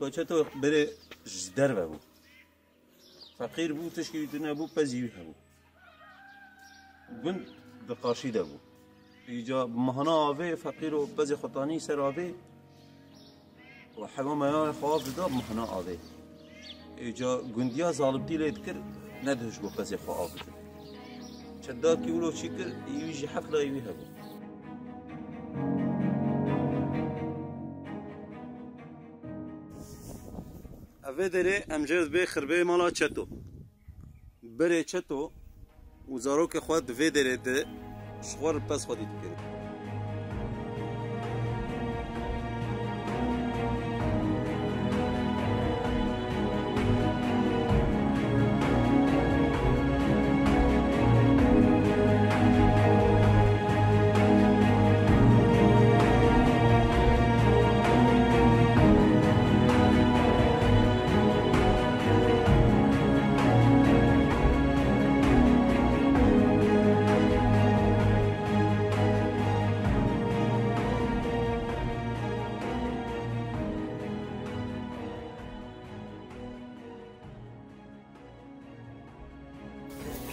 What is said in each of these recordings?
كاتشتو بري جدر بابو فقير بو تشكي تنابو بزيو هبو بند دقاشي دابو إيجا مهنا آوه فقير و بزي خطاني سر آوه وحما ميان خواف دا مهنا آوه إيجا گنديا ظالب دي ليدكر ندهش بو بزي خواف دا چدا كيولو چيكر يوجي حفلة يوي هبو اوه داره امجرد به خربه مالا چتو بره چتو وزارو که خود دوی داره ده شخور پس خودی دکره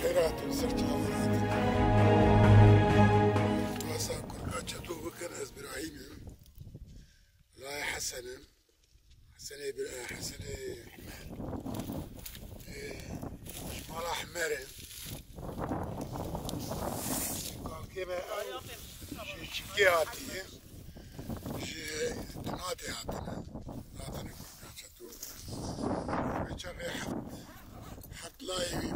خيرات وسرت عورات واسا كل جاتو بكر از ابراهيم لا حسن حسن شمال احمر قال كيما شي هاتي شي تناتي هاتنا كل جاتو بيتشغي حط لايبي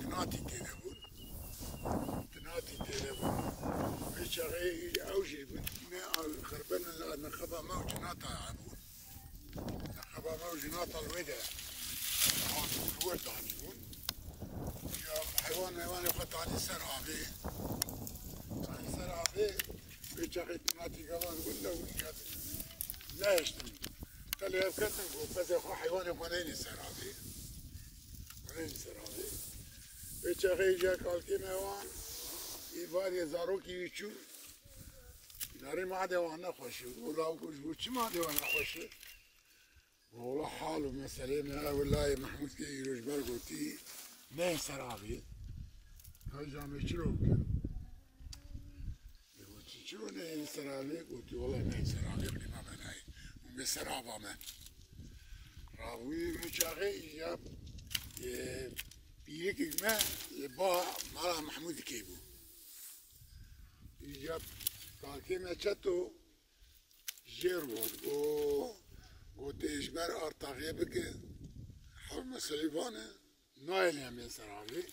تناتي تلفون بشغي اوجي ما خربنا نخبا موج ناطا عبون نخبا موج ناطا الودا الورد عجبون يا حيوان يخط على السرعة بشغي تناتي كمان ولا لا يشتم قال لي كتن بس اخو حيوان يبغى السرعة بشغي جا قال كيما وان يبغى زاروكي يشوف داري ما عاد وانا خوش ولا وش ما عاد وانا خوش والله حاله مثلا والله محمود كي يروج برغوتي ما سرابي هجا مشروك قلت شو نه سرابي قلت والله ما سرابي ما بناي ومسرابا ما راوي مشاغي يا بيرك ما يبا مع محمود كيبو يجاب قال كيما تشتو جيرود تيجبر ارتاغي بك حرم سليفانه نايل يمين سرابي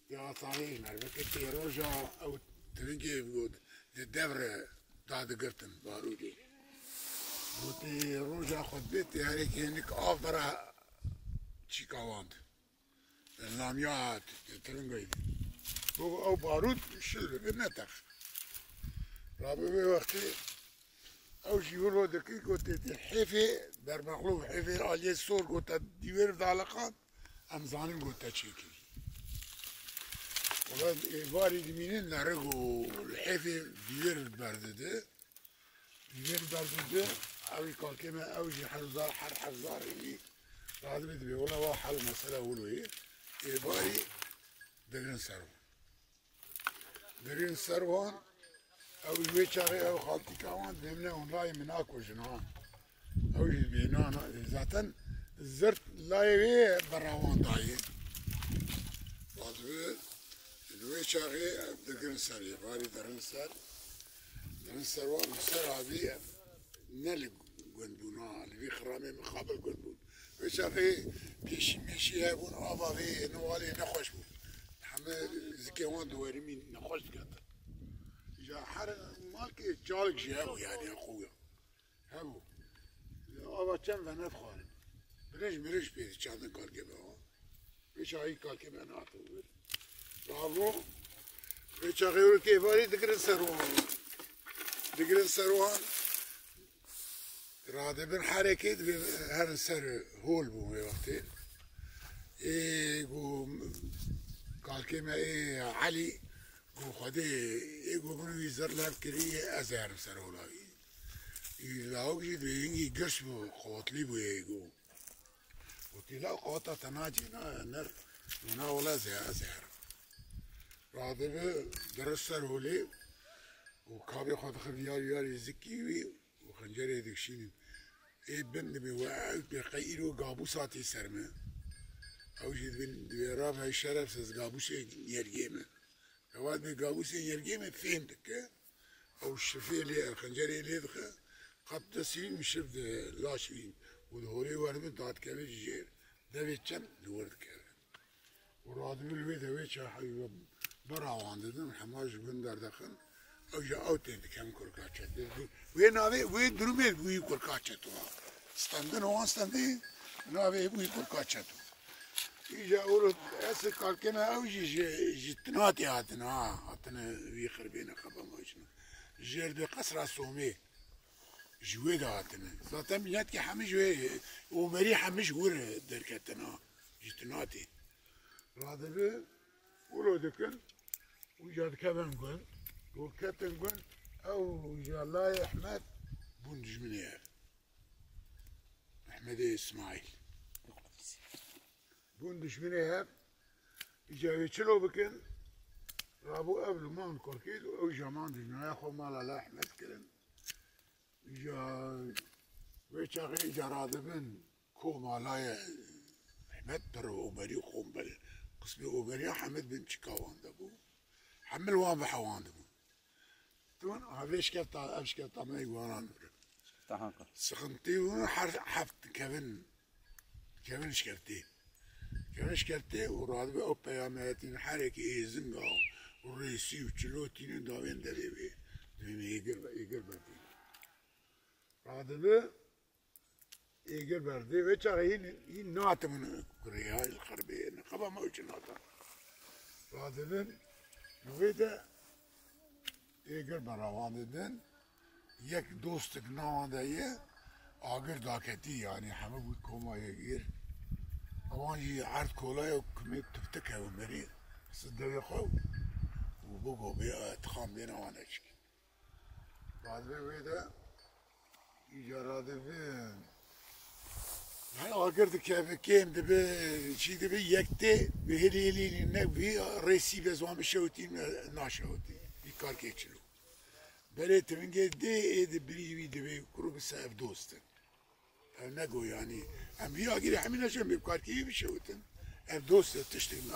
يا صحيح مربك تي روجا او ترنجي بود الدبر بعد قرتن بارودي وتي روجا خد بيتي هريك هنيك افرا تشيكاواند اللاميات ترنجي او بارود شل بنتخ رابي وقتي او جيولو دكي قلت حيفي در مغلوب حيفي عليه الصور قلت ديوير في علاقات ام زانم قلت تشيكي وبعد باري دمينين نرقو الحيفي ديوير بردده او يقال كما او جي حرزار حرزار اللي بعد بدي ولا واحد المسألة ولو ايه باري دقن سروان او الويتشاري او خالتي كمان دمنا ونراي من اكو جنان او بينانا ذاتا الزرت لايوي براوان داين بعد الويتشاري دقن سري باري دقن سروان سر هذه نلق قنبونا اللي في خرامي مقابل قنبون ويتشاري بيشي مشي هابون ابابي نوالي نخوش بون حمل زكيوان دواري مين نخوش قدر جا حر مالك جالك جي هبو يعني اخويا هبو ابا كم بنات خالد بريش بيدي كان كاركي بها بيش هاي كاركي بناتو برافو بيش غيرو كيفاري دقرن سروان راده بن حركت هر سر هول بو وقتين ايه قال كيما ايه علي گو خودی ایگو بروی زر لب کری ازهر سر اولاوی لاوگ جد وینگی گرش بو قوتلی بو ایگو وقتی لا قوتا تناجی نر ونا ولا ازهر راده به درست سر اولی و کابی خود خبیاری زکیوی و خنجری دکشینی ای بند به وعد به قیر و قابوساتی سرمه او جد بند به راب های شرف سز قابوس یرگیمه اواد به قابوس یرگیمه فهمتك او الشفيه اللي الخنجري اللي دخل قد تسين مشرف لاشين ودهوري ورد دات كابي جير دبي كم دورد كابي وراد بالويد هوي شا حبيب برا واندن حماش بندر دخل او جا اوتين كم كركاتشت وين ابي وين درومي بوي كركاتشت ستاندن وان ستاندين نابي بوي كركاتشت يجا ورد اس كالكنا او جي تناتي هاتنا ويخر بين خبا موجنا جير دي قصر الصومي جوي هاتنا زاتن بينات كي حمي جوي ومري حمي جور دركتنا جتناتي هذا به ولودكن وجاد كمان قول وكتن قول او جا الله احمد بندج منير احمد اسماعيل بندش منير اجا يشلو بكن رابو قبل ما نكركيد او جمان دجنا ياخو مال لا احمد كلن اجا ويشاغي اجا رادبن كو مالايا احمد درو اوبري خومبل قسمي اوبري حمد بن شكاوان دبو حمل وان بحوان دبو تون هذيش كتا ابش كتا ما يقولان تحقق سخنتي حفت كفن شكرتي كرتي وراد او بياماتين حركي زنقا والرئيسي وشلوتين داوين دبي يقر بردي راد به يقر بردي وشاغين نات من كوريا الغربية نقبا ما وش ناتا راد به ويدا يقر براوان دن يك دوستك نوان دايه آگر داكتي يعني حمد بود كوما يقير اوانجي عرض كولاي وكميت تفتكها ومريض صدق خو وبوغو بيا تخام بينا وانشك بعد ويدا يجراد بين هاي آگر كيف كيم دبي شي دبي يكتي بهليلي النبي ريسي بزوان بشوتين ناشوتين يكار كيتشلو بله تمنگه ده بریوی دبی کرو بسه دوستن نگو يعني هم هي اگری همین نشون بکار کی بشوتن دوست تشتغل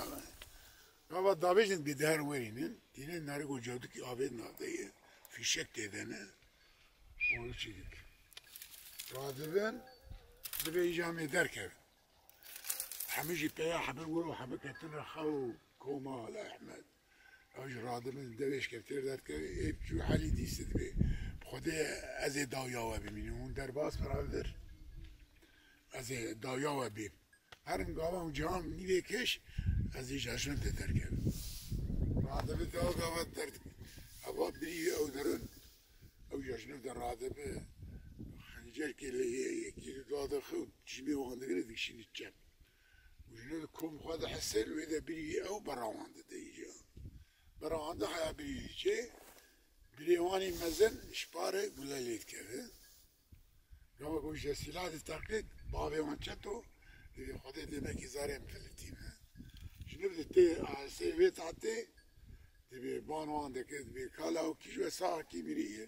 نامه ما دابجن بدهر ورینن دینه نارگو جودو کی آبد نادیه فیشک دیدنه اون چیزی رادبن دبی جامع درکه همیشه پیا حبل ورو حبل کتن خو کوما احمد اوج رادمن دویش کفتر داد که ای جو حالی دیست به خود از دایا و ببینیم در باز برادر از دایا و بیم هر انگاه اون جام نیوه کش از جشن تر کرد رادم داو گاوت درد هوا بری او درن او جشن در رادم خنجر که یکی داده خود جیمی واندگره دیشین چم وجنود کم خود حسن ویده بری او براوانده دیجا براوانده حیا بری چه بریوانی مزن شپاره گلالید کرده گاوا گوش سلاح تقلید بابه وان چطو دیگه خود دیمه کی زاره مفلتیمه جنوب دیتی آسی ویت آتی دیگه بانوان دکه دیگه کالا و کیجو ساعه کی میریه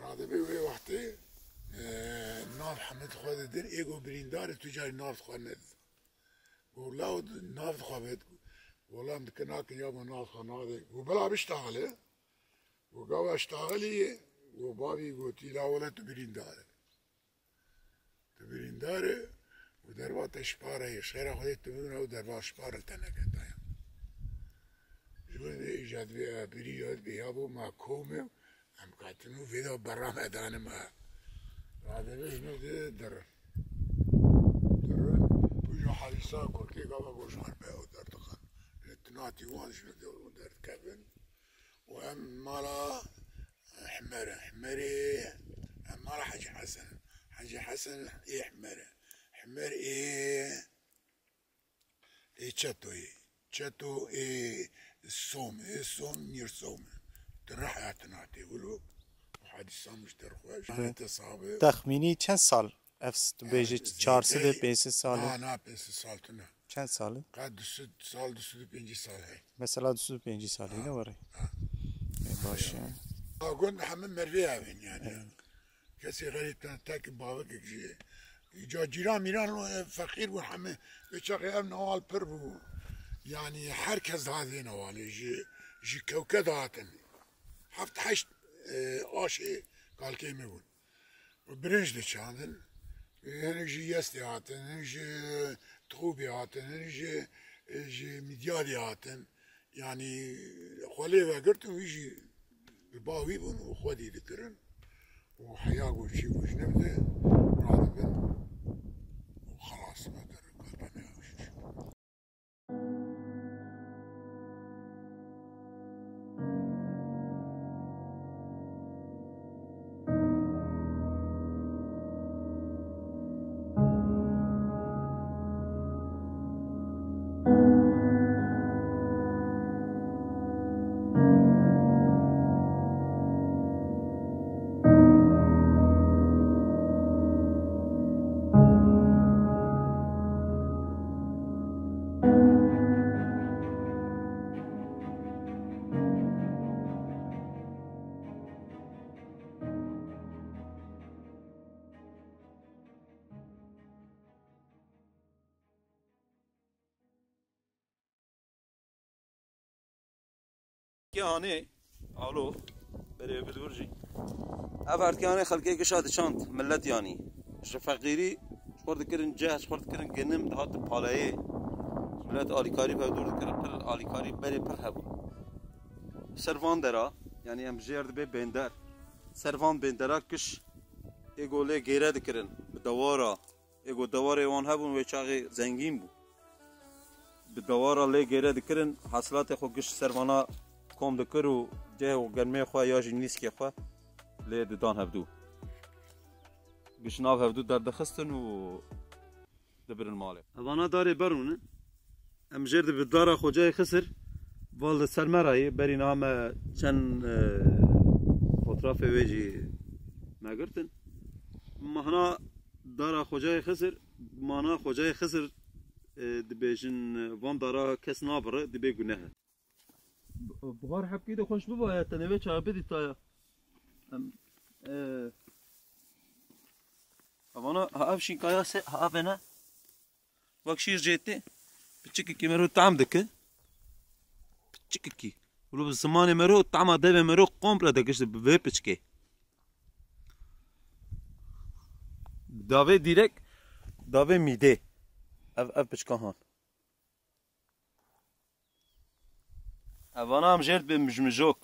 راده به وی وقتی ناف حمد خود دن ایگو بریندار تجاری ناف خود ند گولاو ناف خود گولام دکناک یابو ناف خود ناده گو بلا بشتغله وقاوا اشتغلي وبابي قلت لا ولا تبرين داره ودربات اشباره يشير خديت تبرين ودربات اشباره تنكتايا جوين ايجاد بيها بريود بيابو ما كومي هم كاتنو فيدو برا ميدان ما هذا بيجنو درن ويجو حديثا كوركي قاوا قوشان بيهو دردخان التناتي وان شنو دور درد كابن وام مالا حمري مالا حاج حسن ايه حمر ايه تشاتو ايه الصوم نير صوم ترحياتنا تقولوا حادثة مش ترخوش أنا تصابه تخمینی چند سال افس تو بیجی 400 500 ساله نه 5 سال نه چند ساله قد 200 سال 205 سال هي مثلا 205 ساله اینه وره باشه قلنا حمام مرفيها يعني كسي غريب تاك بابك جي جا جيران ميران فقير وحمام بشاقي ابن اول بربو يعني حركز هذه نوالي جي كوكد هاتن حفت حشت آشي قال كيما يقول وبرنج دي شاندن هنك جي يستي هاتن هنك جي تخوبي هاتن هنك جي مديالي هاتن يعني خولي وقرتن ويجي الباوي بون وخودي ذكرن وحياة وشي وش نبدا راضبن وخلاص ما قلبنا وش كياني الو بري بدورجي افرت كياني خلقي قشاد شانت ملت يعني فقيري شخور ذكرن جاه شخور ذكرن جنم دهات بالاي ملت اليكاري بدور ذكرن پر اليكاري بري پر هبو سرفان درا يعني ام جيرد بي بندر سرفان بندرا كش ايغولي غيره ذكرن بدوارا ايغو دواره وان هبون وچاغي زنگين بو بدوارا لي غيره ذكرن حاصلات خو قش سرفانا كوم دكرو جه وگرمه خو یا جنیسکی خو لی ددان هفدو گشناف هفدو در دخستن و دبر المال اوانا داره برونه ام جرد بدارا خو جای خسر والد سرمرای بری نام چن اطراف ویجی مگرتن مهنا دارا خو جای خسر مانا خو جای خسر دبیجن وان دارا کس نابره دبی گناه بخار حب كده خوش ببا تنوي چا بدي تا اوانا هاف شي قياس هاف انا وكشير جيتي بتشكي كي مرو طعم دك بتشكي ولو بالزمان مرو طعم دبه مرو قومبلا دكش بي بتشكي داوي ديريك داوي ميدي اف بتشكهان اوانا هم جرد به مجمجوک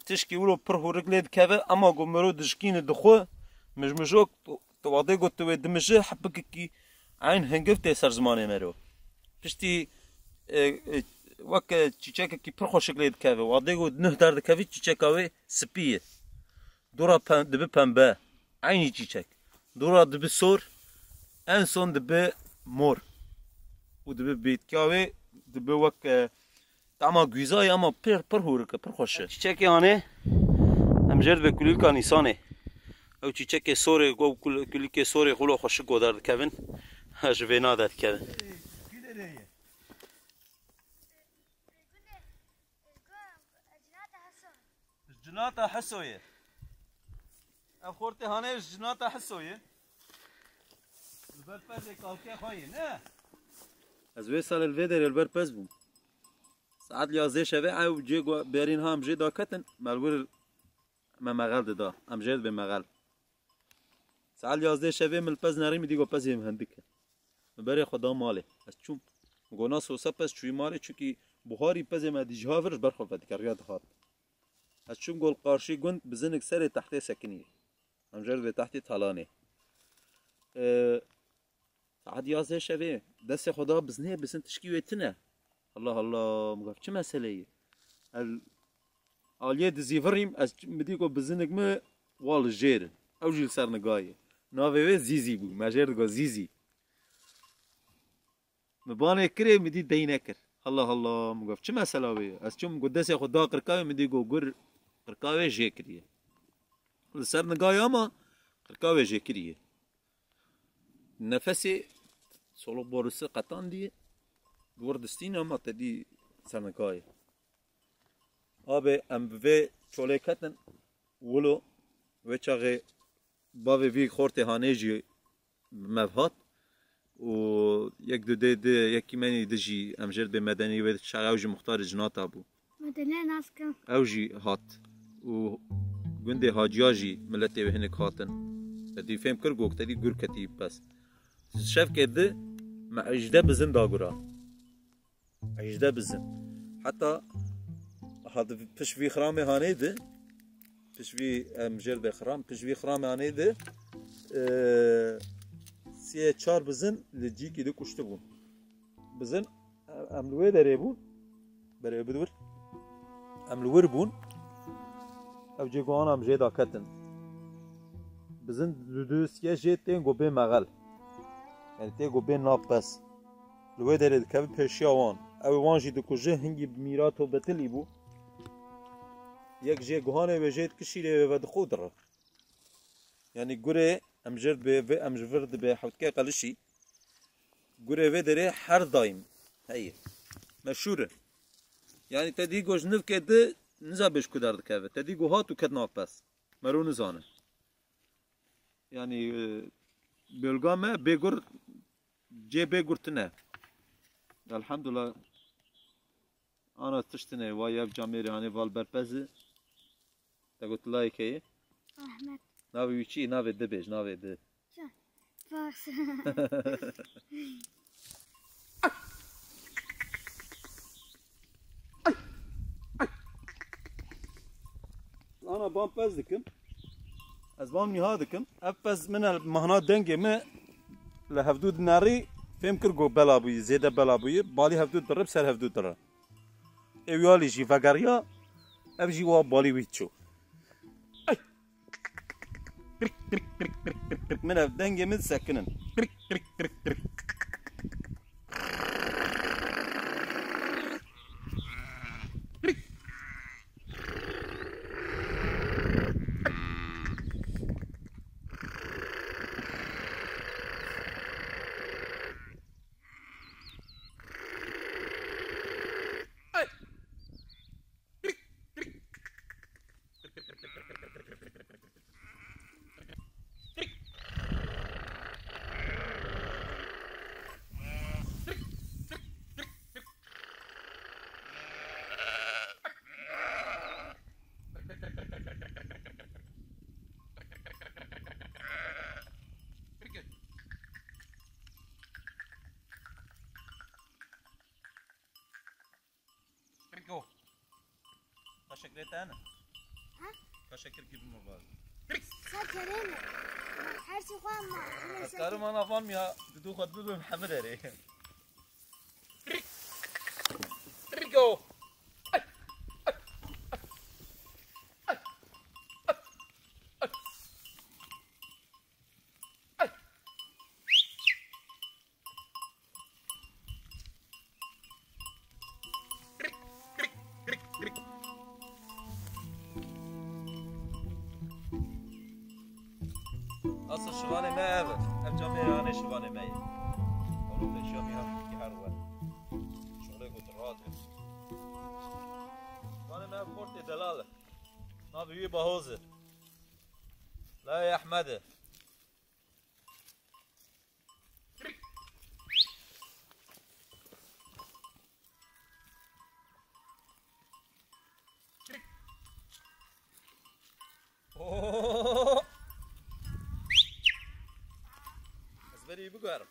تشکی ولو پر هورگلید که اما گمرو دشکین دخو مجمجوک تواده گو تو دمجه حبک کی عین هنگفت سر زمانه مرو پشتی وک چیچک کی پر خوشگلید که واده گو نه درد که چیچکاوی سپیه دورا دبه پنبه عینی چیچک دورا دبه سور ان son دبه مور و دبه بیتکاوی دبه وک اما گویزای اما پر هورکه پر خوشه چیچکی آنه ام جرد به کلیل کا نیسانه او چیچکی سوره گو کلیل سوره خلو خوش گودرد کبن جوینا داد کبن جناتا حسویه اخورت هانه جناتا حسویه البرپز کالکه خواهی نه از وی سال الویدر البرپز بوم ساعت 11 شبه او جيگو برين ها امجي دا كتن مالور ما مغال دا امجي به مغال ساعت 11 شبه مل پز نريم ديگو پز هم هندك بري خدا ماله از چوم گونا سوسا پز چوي ماله چونكي بخاري پز ما ديجها فرش برخو فدك رياض هات از چوم گول قارشي گوند بزنك سر تحت سكني امجي به تحت طالانه ساعت 11 شبه دست خدا بزنه بسن تشكي ويتنه الله الله مقف چه مسئله آلیه دزیوریم از مدیگو بزنگ ما وال جیر او جیل سر نگایه ناوه زیزی بود مجرد گو زیزی مبانه کره مدی دی نکر الله الله مگفت چه مسئله وی از چون گدس خدا قرقاوی مدی گو گر قرقاوی جه کریه لسر نگاه اما قرقاوی جه کریه نفسی سولو بورسه قطان دیه دور دستین اما تدی سر نگاهی آبه ام و چوله کتن ولو و چاقه باوی وی خورت هانیجی مبهات و یک دو ده یکی منی دجی امجد به مدنی و شغل اوجی مختار جناتا بو مدنی ناس کم اوجی هات و گنده حاجیاجی ملتی و هنک هاتن تدی فهم کر گوک تدی گر کتی بس شف کده مع اجده بزن داگرا اجده بزن حتی هذا پش وی خرام هانه ده پش وی امجد به خرام پش وی خرام هانه ده سیه چار بزن لجی کی دو کشته بون بزن املوه داره بون برای بدور املوه بون او جگوان ام جدا کتن بزن دو سیه جد تین گوبه مغل یعنی تین گوبه ناب بس لوه داره دکه پرشیا وان او وان جی دو کجه هنگی میرات و بتلی بو یک جگوانه و جد کشیره و دخود را یعنی گره امجرد به امجرد به حوتکه قلشی گره و داره هر دایم هی مشهوره یعنی تدی گوش نف کده نزا بهش کدار دکه تدی گو هاتو کد ناف بس مرو نزانه یعنی بلگامه بگر جه بگرتنه الحمدلله انا تشتنه وایب جامعه هانی وال برپزه تقول لایکه احمد ناوی چی ناوی دبیج ناوی ده فاکس انا بام پز دکم از بام نها دکم افز من المهنا دنگه ما لهفدود ناری فهم کر گو بلا بوی زیده بلا بوی بالی هفدود درب سر هفدود درب ایوالی جی وگریا اف جی وا بالی ویچو من اف دنگه من سکنن Go. Kaşık tane. Ha? Kaşık gibi mi var? سكرنا حرسي قام أذكرهم أنا فهم يا بدو خدمة محمد عليه. Go. أصل شواني ما أبد أبجمع يعني شواني ما أروح الشام يهم كهرباء شغله قلت الراديو شواني ما بورتي دلالة ما بيجي بهوزة لا يا أحمد بري بقارب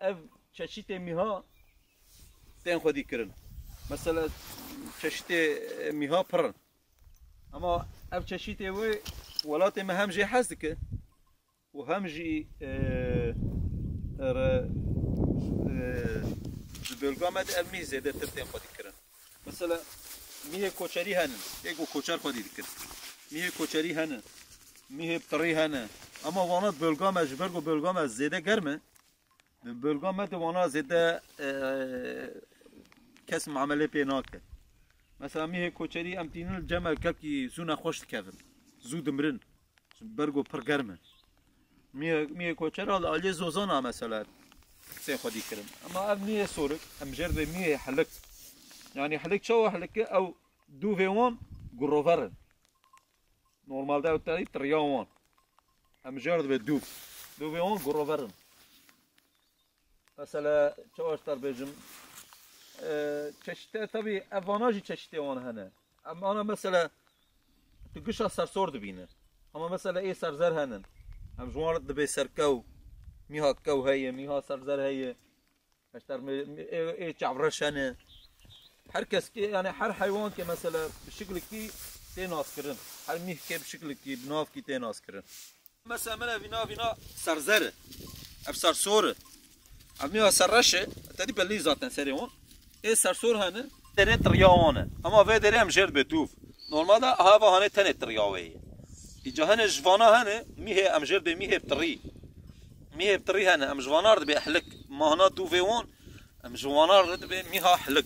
اف چشیت میها تین خودی کرن مثلا چشیت میها پرن اما اف چشیت وی ولات ما هم جي حزك وهم جي بالقامة الميزة ده ترتين خدي كرن مثلا ميه كوشري هن يجو كوشر خدي كرن ميه كوشري هن ميه بطري هن اما وانات بالقامة جبرقو بالقامة زيادة گرمه بالقامة ده وانا زيادة كسم عملية بيناك مثلا ميه كوشري امتين الجمل كبكي زونا خوش تكفن زود مرن برگو پر گرمه میه کوچر حال آلی زوزانا مثلا سه خودی کرن اما اب میه سورک ام جرد میه حلق يعني حلق شو حلق او دو فيوان گروورن نورمال ده تاعي ترياوان ام جرد بدو دو فيوان گروورن مثلا شو اشتر بجم چشته طبي افاناجي چشته وان هنه اما انا مثلا تقشها سرسور دبينه اما مثلا ايه سرزر هنن هم جوانت دبي سركو ميها كو هي ميها سرزر هي اشتر ايه چعبرش هنه هر كس كي يعني هر حيوان كي مثلا بشكل كي تناس كرن هر ميه كي بشكل كي بناف كي تناس كرن مثلا من فينا سرزر اب سرسور اب ميها سرشه تدي بلي ذاتن سريون ايه سرسور هنه تنت رياوانه اما في درهم جرد بتوف نورمال ده هوا هنه تنت رياوي اجا هنه جوانا هنه ميه ام جرد ميه بطري ميه بطري هنه ام جوانار دبي احلك ما هنا دو فيون ام جوانار دبي ميها حلك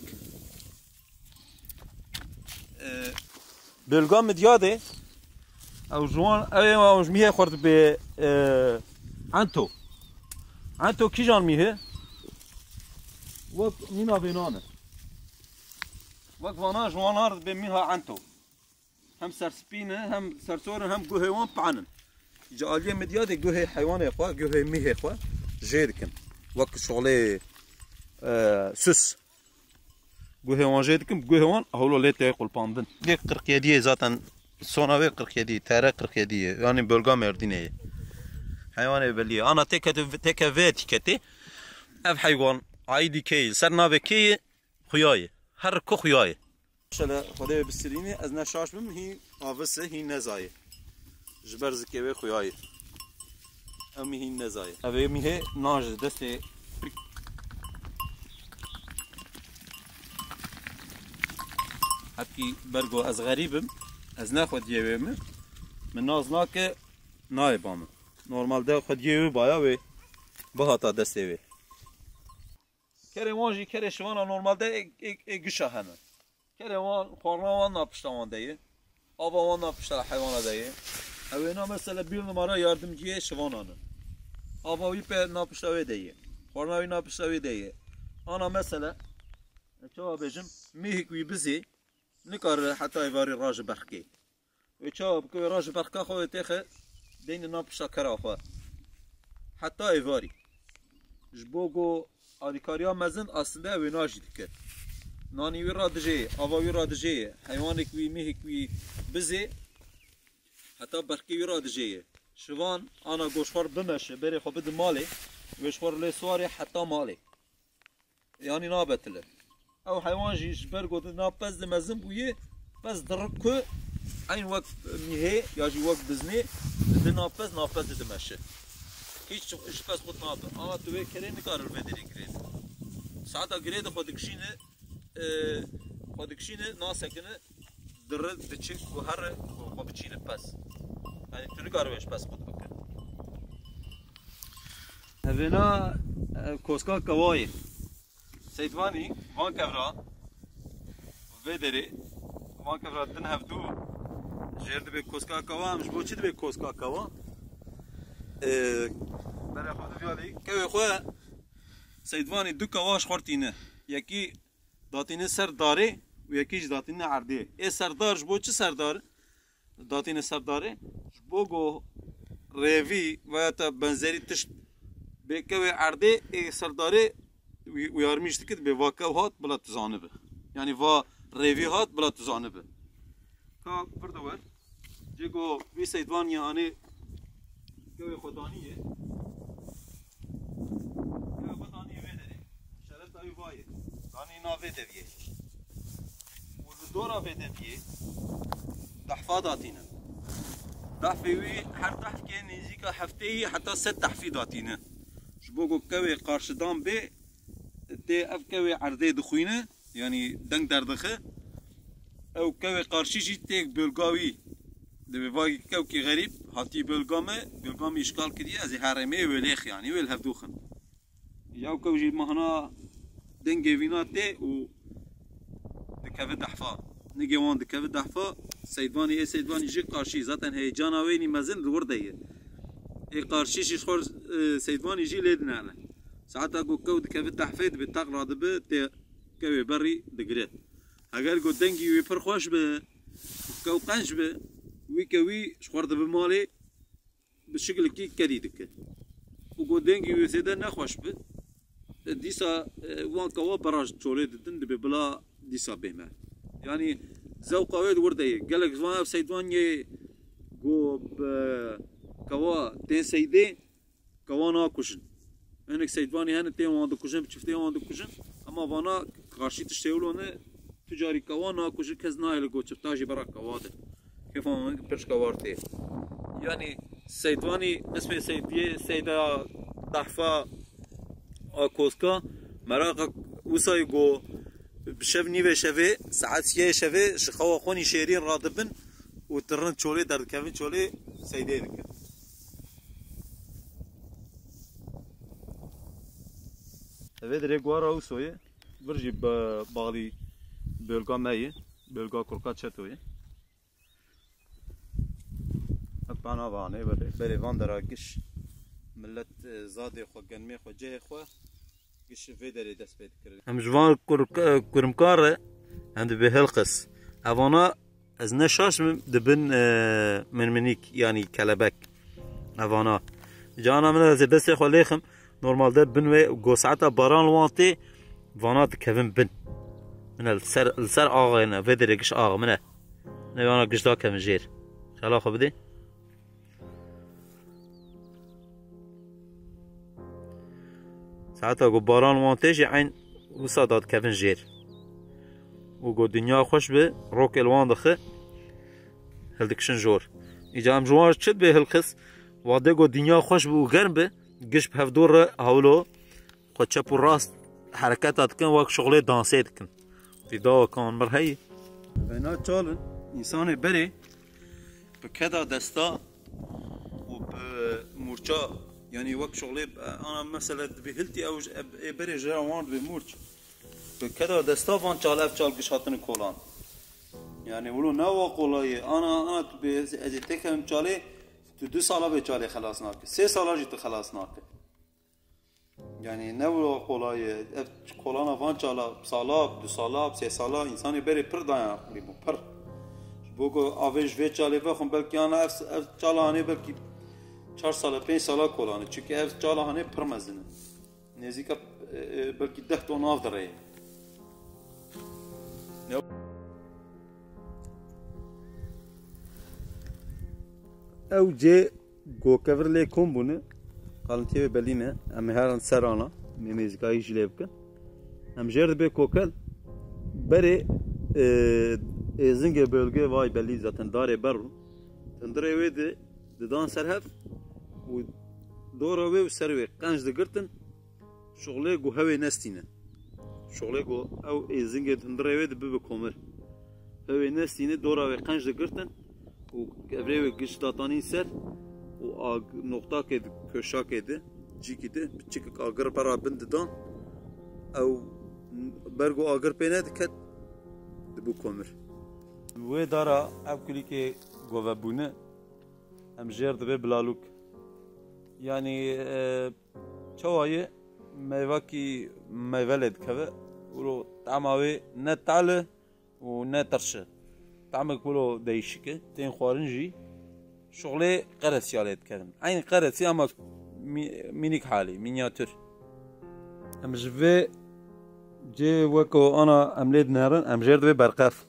بالقام دياده او جوان او ميه خرد ب عنتو كي جان ميه وقت مينا بينانه وقت وانا جوانار دبي ميها عنتو هم سرسبينه هم سرسور هم قهوان بعنن جاليه مدياده قهوه حيوان اخوا قهوه ميه اخوا جيدكن وقت شغله سس قهوان جيدكن قهوان هولو ليت يقول باندن دي قرقيديه ذاتن سوناوي قرقيديه تاره قرقيديه يعني بلغا مردينيه حيوان بليه انا تك فيتيكتي اف حيوان عيدي كي سرناوي كي خياي هر كو خياي شلا خدای بسرینه از نشاش بم هی آوسه هی نزایه جبر زکیه خویای امی هی نزایه اوه میه ناج دسته حتی برگو از غریبم از نخود یویم من ناز ناکه نایبام نورمال ده خود یوی بایا و بهاتا دسته وی کره وانجی کره شوانا نورمال ده گشا هنه كروان خورناوان ناپشتوان دهی آبوان ناپشتر حیوان دهی اوینا مثلا بیل نماره یاردمجیه شوانانه آباوی پر ناپشتوی دهی خورناوی ناپشتوی دهی انا مثلا چه بجم میهکوی بزی نکار حتی ایواری راج برخی و چه بکوی راج برخا خوی تخه دین ناپشتا کرا خو حتی ایواری جبوگو آدیکاریا مزن اصلا اویناجی دکر نانی وی را دجی، آوا وی را دجی، حیوانی کوی میه کوی بزی، حتی برکی وی را دجی. شوان آنا گوشوار بمشه بری خو بده مالی، گوشوار لیسواری حتی مالی. یعنی نابتله. او حیوان جیش برگود ناپز مزن بویه، پس درکو این وقت میه یا جی وقت بزنی، ده ناپز دمشه. هیچ پس خود نابه. آنا توی کری نکاره بدری کرد. ساعتا گرید خودکشینه ناسکنه در دچی و هر خوابچینه پس یعنی تو نگارویش پس خود بکن هفینا کوسکا کوایی سیدوانی وان کفرا ویدری وان کفرا دن هفتو جرد به کوسکا کوا همش بو چی به کوسکا کوا برای خود بیالی کوی خواه سیدوانی دو کواش خورتینه یکی داتینه سرداره و یکیش داتینه عرضه. ای سردار جبو چه سردار؟ داتینه سرداره جبو گو روی و تا بنزری تشت بکوی عرضه ای سرداره و یارمیشت کد به واکو هات بلا تزانه به. یعنی وا روی هات بلا تزانه به. که پردوار جگو وی سیدوانی آنه کوی خودانیه. کوی خودانیه اوی وایه دانی ناوی دویه و دورا وی دویه تحفا داتینه تحفی وی هر تحفی نزدیک هفته حتی 3 تحفی داتینه جبوگو کوی قارشدان به تی اف کوی عرضه دخوینه یعنی دنگ دردخه او کوی قارشی جی تیک بلگاوی دبی واقعی کوکی غریب هاتی بلگامه اشکال کردی از حرمه ولیخ یعنی ویل هفدوخن یا کوجی مهنا دنگ وینا تی و دکوی دحفا نگی وان دکوی دحفا سیدوانی جی قارشی زاتن هیجانا وینی مزن دورده یه ای قارشی شیش خور سیدوانی جی لید نعله ساعتا گو کو دکوی دحفید به تقرا دبه تی کوی بری دگره اگر گو دنگی وی پر خوش به کو قنج به وی کوی شخورد به مالی به شکل کی کری دکه و گو دنگی وی سیده نخوش به دیسا وان کوا براج چوله ددن دبی بلا دیسا بهمه یعنی ذوق وید ورده یه گلک وان سیدوان یه گو کوا تین سیده کوا ناکوشن هنک سیدوانی هنه تین وان دکوشن بچفته وان دکوشن اما وانا قارشی تشتیولونه تجاری کوا ناکوشن کز نایل گو چفتاجی برا کوا ده كيف هم برش كوارتي يعني سيدواني اسمه سيدا ضحفة كوسكا مراقق وصاي جو بشفني بشفي ساعات سيا شفي شخوا خوني شيرين رادبن وترن شولي درد كافين شولي سيدي ذكر هذا ريغوارا وصوي برجي باغلي بلغا ماي بلغا كوركا تشاتوي بانا وانه بره وان دراگش ملت زاده خو گنمه خو جه خو گش فيدري دست بيت کرد هم جوان کرمکار عند به هلقس اوانا از نشاش دبن من منیک یعنی کلبک اوانا جانا من از دست خو لیخم نورمال ده بن و گو ساعت باران وانتی وانات کevin بن من السر آقا نه فيدري گش آقا منه نه وانا گش دا کevin جیر خلا خو بدی ساعتها قو باران وانتاجي عين وصادات كافن جير وقو دنيا خوش به روك الوان دخه هلدكشن جور اجا ام جوار چد به هلخص واده قو دنيا خوش به وغرم به قش به هفدور هولو خود چپ و راست حركاتات كن واك شغله دانسي دكن في داوا كان مرهي بينا چالن انسان بري بكدا دستا و بمورچا يعني وقت شغلي انا مثلا بهلتي او بري جراوان بمورج بكذا دستافان چالاف چال قشاتن كولان يعني ولو نوا قولاي انا از تكم چالي تو 2 سالا به چالي خلاص ناك 3 سالا جيت خلاص ناك يعني نوا قولاي كولانا فان چالا سالا 2 سالا 3 سالا انسان بري پر دايا بو پر بوگو اوج و چالي بخم بلکي انا اف چالا اني بلکي 4 ساله 5 ساله کولانه چونکه اف چاله هنه پرمزنه نزدیک بلکه 10 تون آف داره او جه گو کور لی کومبونه قالنتي بلینه ام هران سرانا میزگای جلبک ام جرد به کوکل بره زنگ bölge vay belli zaten dare ber tendire vede دان سرهف و دورا و سروي قنج دقرتن شغله جو هوي نستينه شغله جو او ازنجد هندريوي دبب كومر هوي نستينه دورا و قنج دقرتن و ابريوي قش داتانين سر و نقطه كده كشا كده جي كده بتشيك اگر برا بند دان او برگو اگر بينه دكت دبو كومر و دارا او كليكي جو بونه ام جرد به بلالوك يعني چوایه میواکی میولد که ولو طعمه نه تعله و نه ترشه طعمه كله değişik تين خوارنجي شغله قرص يالد كلام عين قرص اما مينيك حالي مينياتور ام جفي جي وكو انا امليد نارن ام جرد به برقف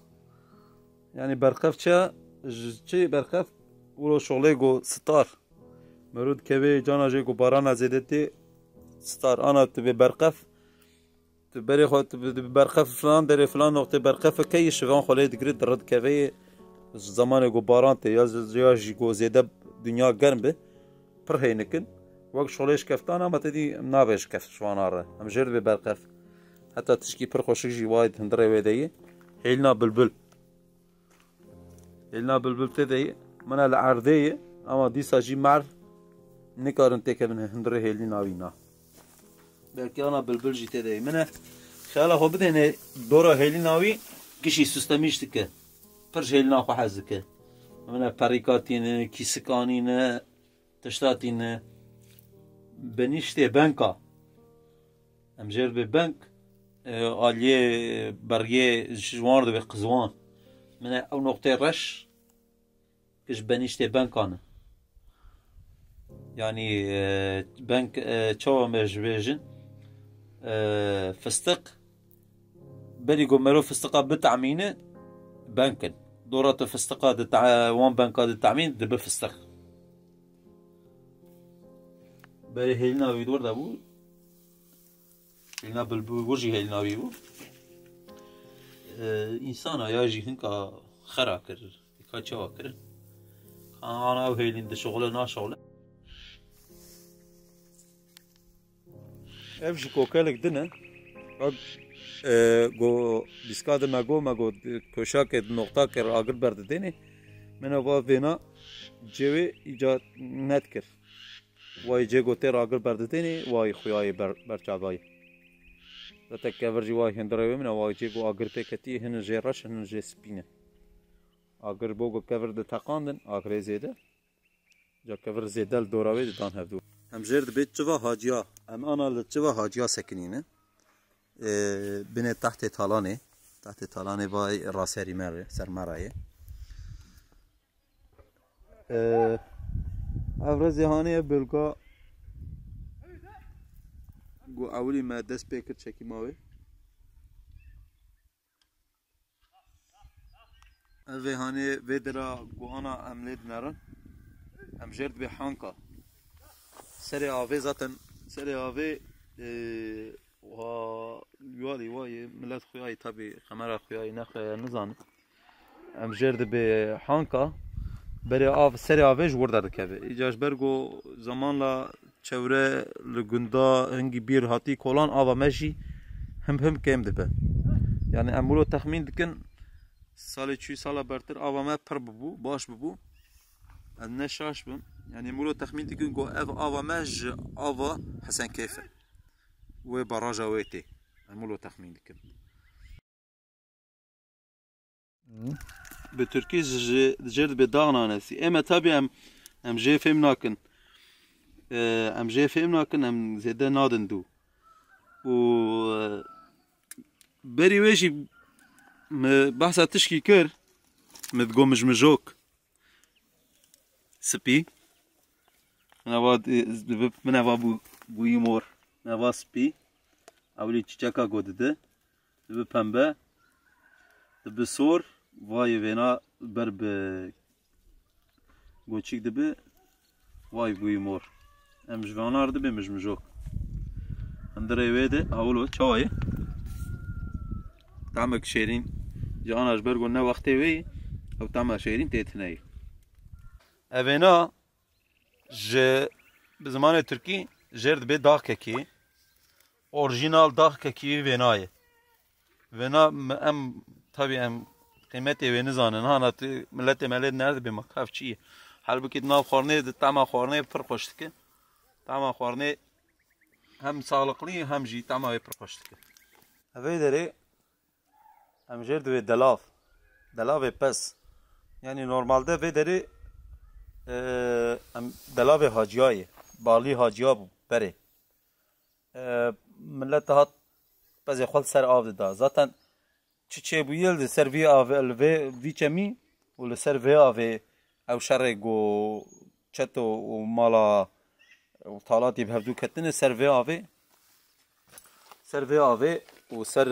يعني برقف چه برقف ولو شغله جو ستار مرود كوي جانا جي جو بارانا زيدتي ستار انا تبي برقف تبري خود برخف فلان دري فلان نقطة برخف كي شغان خلي دقريد رد كفي زمان جو بارانت يا جو زيادة دنيا گرم به پر هينكن وقت شغلش كفتانا ما تدي نابش كف شواناره هم جرد برخف حتى تشكي پر خوشك جي وايد هندري ويدي هيلنا بلبل تدي من العردية اما دي ساجي مر نكارن تكن هندري هيلي ناوينا belki ana bülbül jite dey mene xala xo bidene dora heli navi kişi süstemiştik ki per heli na xahaz ki mene parikatine kisikanine tiştatine benişte banka amjer be bank aliye berge jwar de qzwan mene ev noktaya reş kiş benişte bankanı yani bank çava mejbejin فستق بالي قمرو فستقة بتعمينة بنكن دورة فستقة وان بنكا التعمين دب فستق بالي هيلنا بيدور دابو هيلنا بالبورجي هيلنا بيبو إنسان ياجي هنكا خرا كر كا تشوا كر أنا وهيلين ده شغله نا شغله evji kokelek dine go biskade mago koşak nokta ker agir berde dene mena va vena cevi icat net kir vay jego ter agir berde dene vay khuyay berçavay zaten keverci vay hendrewe mena vay jego agir peketi hin jeraş hin jespine agir bogo kever de taqandın agir zede ja kever zedel dorave dan hevdu هم جرد بيت جوا هاجيا هم أنا لجوا هاجيا سكنينه بين تحت تالانه باي راسيري مر سر مرايه أفرز هاني بلقا جو أولي ما دست بيكر شكي ماوي أفي هاني بدرا جو أنا أمليد نرن هم جرد بحانكا سری آوی زاتن سری آوی و یوالی وای ملت خویای تابی خمره خویای نخویای نزان ام جرد به حانکا بری آو سری آوی جور داد که ایجاش برگو زمان لا چوره لگندا هنگی بیر هاتی کلان آوا مشی هم کم دبه یعنی امولو تخمین دکن سال 2 سال برتر آوا ما پر ببو باش ببو نشاش بم يعني مولو تخمين تكون جو اف ماج افا حسن كيفه و براجا ويتي مولو تخمين تكون بتركيز جرد بداغنا نسي اما تابي ام جي فهمناكن ام زيدا نادن دو و بري ويجي بحثا تشكي كر متقو مجمجوك سبي من ava بوی مور نوا سپی اولی چیچکا گودده دبی پنبه دبی سور وای وینا بر به گوچیک دبی وای بوی مور ام جوانار دبی مجمجوک اندره ویده اولو چاوی تعمق شیرین جاناش برگو نه وقتی وی او تعمق شیرین تیتنه اوینا ج بزمان ترکی جرد به داغ ککی اورجینال داغ ککی وینای وینا ام tabi ام قیمتی وی نزانن ها نت ملت ملت نرد به مکاف چی حال بکید ناف خورنه طعم خورنه پر خوشت که طعم خورنه هم سالقلی هم جی طعم وی پر خوشت که اوی داره ام جرد به دلاف پس یعنی نورمالده وی داره دلاو حاجیای بالی حاجیا بره ملت هات باز خال سر آب دا zaten چه بویل ده سر وی آب وی چمی ولی سر وی آب او شر گو چتو و مالا و طالاتی به هفدو کتنه سر وی آب و سر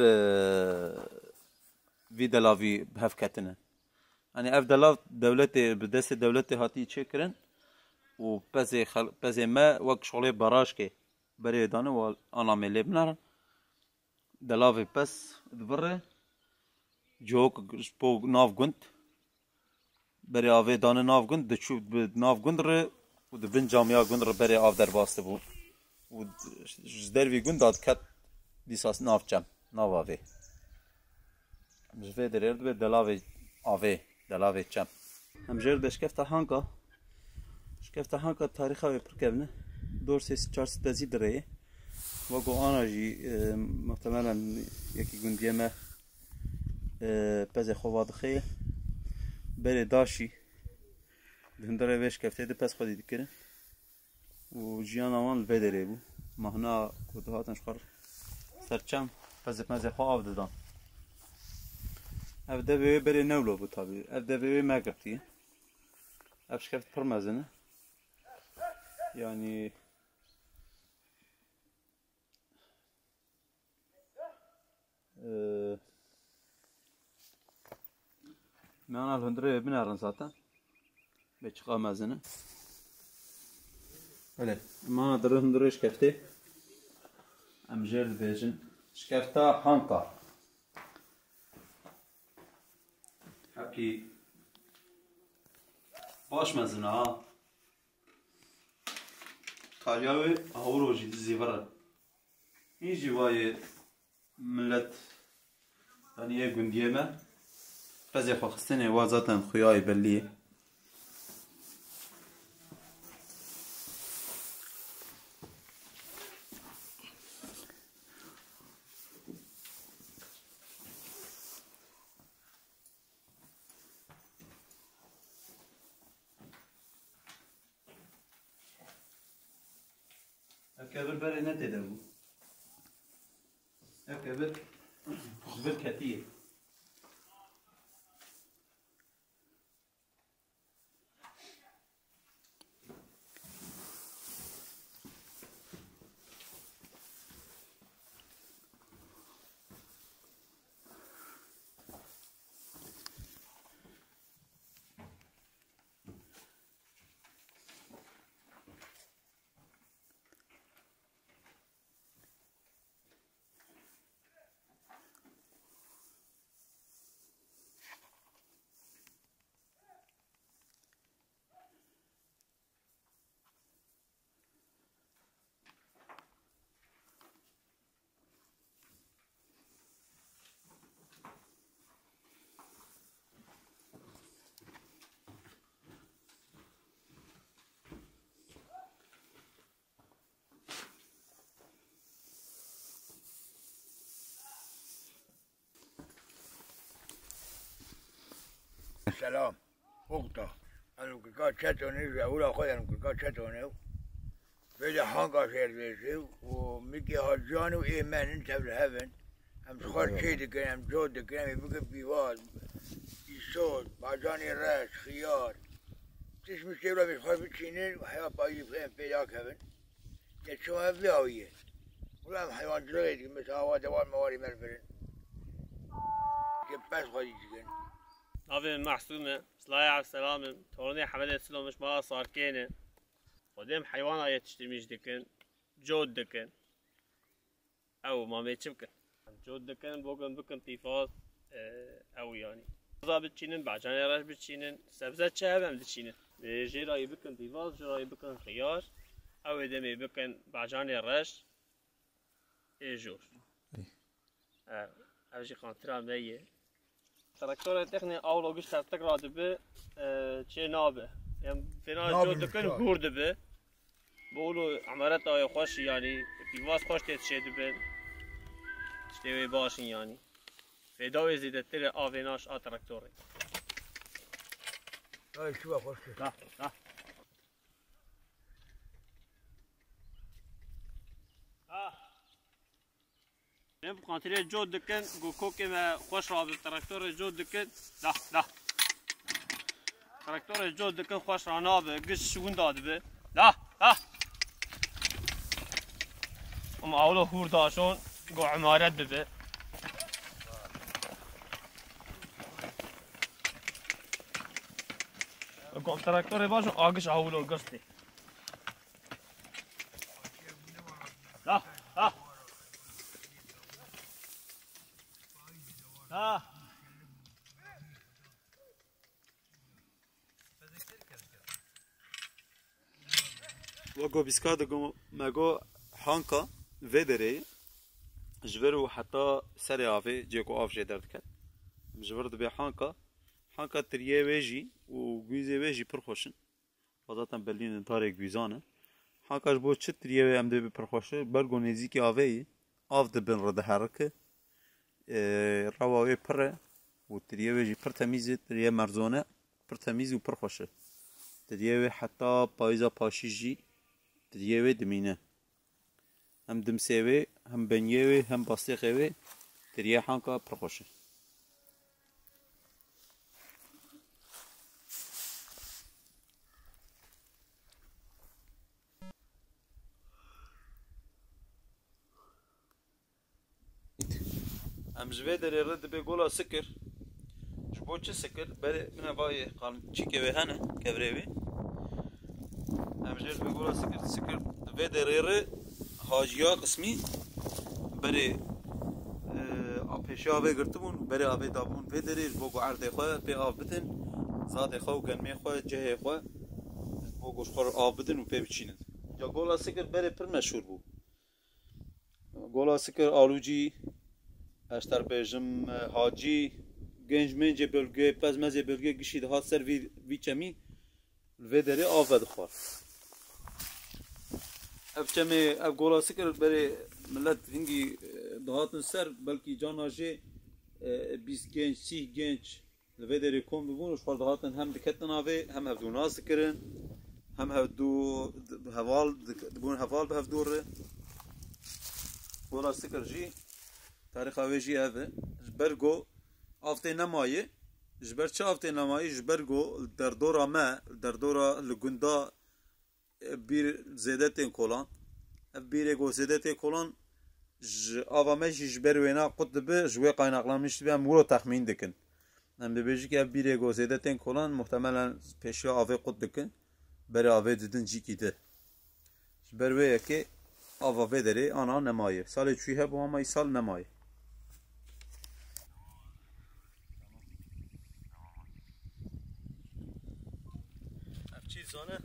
وی دلاوی به هف کتنه يعني أفضل دولة بدست دولة هاتي تشكرن وبزي ما وقت شغله براش كي بريدانه وأنا ملي بنار دلاوی پس دبره جوک سپو ناف گند بری آوی دانه ناف گند دچو ناف گند ره و دبن جامعه گند ره بری آف در باسته بود و جدر وی گند داد کت دیساس ناف چم ناف آوی مجفه در ارد به دلاوی آوی دلاوی چم هم جر دشکفت هانکا شکفت هانکا تاریخ آوی پرکبنه دور سیس چار ستازی دره و گو آنا جی محتملا یکی گندیه ما پز خواد خیل بره داشی دندره ویش کفته ده پس خودی دکره و جیان آمان الویدره بو مهنا کده هاتنش خور سرچم پز مزه خواه دادن اف ده بوی بره نولو بو تابی اف ده بوی مگرتی اف شکفت پر مزنه yani من الهندره بنارن zaten بچقا مزنه öyle ما در الهندره شکفته امجر بیجن شکفتا هانکا حکی باش مزنه ها تالیاوی هورو جدی زیبره این جوای ملت yani یه گندیه ما بعضی خواستنه و ذاتن خویای بلیه اکبر بره نتیده بود اکبر زبر کتیه سلام وقتا انا كنت شاتوني ولا خويا انا كنت شاتوني بدا هانكا سيرفيسي وميكي هاجاني وايمان انت بالهبن ام صخر شيدك ام جودك ام يبقى بيواز يسود باجاني راس خيار تسمى سيرا بيخاف بتشينين وحياة بايجي فين بيداك هبن تشوفها فياوية ولا حيوان جريد مثل هوا دوال مواري مرفرين كيف بس خدي تجين ناوی محسومه صلای علیه السلام تورنی حمد اسلامش ما صار کنه خودم حیوان یتشتمیش دکن جود دکن او ما میچ بکن جود دکن بکن تیفاز او یعنی غذا بتشینن بعجان راش بتشینن سبزه چه هم بتشینن جیرایی بکن تیفاز جیرایی بکن خیار او دمی بکن بعجان راش جور اوجی خانترا میه تراکتور تکنی اولوگیش تراکتور دبی چه نابه یعنی فینا جو دکن گور دبی بولو عمارت آیا خوش یعنی پیواز خوش تیت شد دبی شتوی باشین یعنی فدای زیده تر آویناش آ تراکتوره هاي شو خوش نه من بقانتري جود دكن كوكي ما خوش رابط تراكتور جود دكن لا تراكتور جود دكن خوش رانابه قش شون داد به لا اولو هور داشون قو عمارت ببه قو تراكتور باشو آقش اولو قصدي لا وگو بیسکا دگو مگو حانکا ویدری جبرو حتی سر آفه جیکو آف جه درد کرد جبر دو به حانکا تریه ویجی و گویزه ویجی پرخوشن وضعتاً برلین انتاره گویزانه حانکاش بو چه تریه وی امده بی پرخوشه برگو نزیکی آفه آف دبن رده حرکه رواوی پره و تریه ویجی پر تمیزه تریه مرزونه پر تمیز و پرخوشه تریه وی حتی پایزا پاشیجی تریه وی دمینه هم دمسیوی هم بنیوی هم باستیقوی تریه حانکا پرخوشه ام جوی داری رد به گولا سکر جبو چه سکر بره من وای قان چی که هنه کبریوی ام جوی به گولا سکر و داری ر حاجیا قسمی بره آپیشی آبه گرتمون بره آبه دابون و داری بگو عرض خواه به آب بدن زاد خواه و گرمی خواه جه خواه بگوش خور آب بدن و پی بچینند یا گولا سکر بره پر مشهور بو گولا سکر آلوجی اشتر بیجم حاجی گنج منج بلگه پزمزه بلگه گشید هات سر وی چمی و داره آفد خوار اف چمی اف گولا سکر بره ملت هنگی دهاتن سر بلکی جان آجه 20 گنج 30 گنج و داره کن ببون خوار دهاتن هم دکتن آوه هم هفدو ناز کرن هم هفدو هوال دبون هوال به هفدو ره گولا سکر جی تاریخ آویجی اوه جبرگو آفته نمایه جبر چه آفته نمایه جبرگو در دورا ما در دورا لگندا بیر زیدتین کلان بیر گو زیدتین کلان آوا مجی جبر وینا قطبه جوی قایناقلان میشت بیم ورو تخمین دکن هم ببیجی که بیر گو زیدتین کلان محتملا پیشیا آوه قط دکن بر آوه ددن جی کی ده جبر ویه که آوا ویدره آنا نمایه سال چویه با همه سال نمایه زانه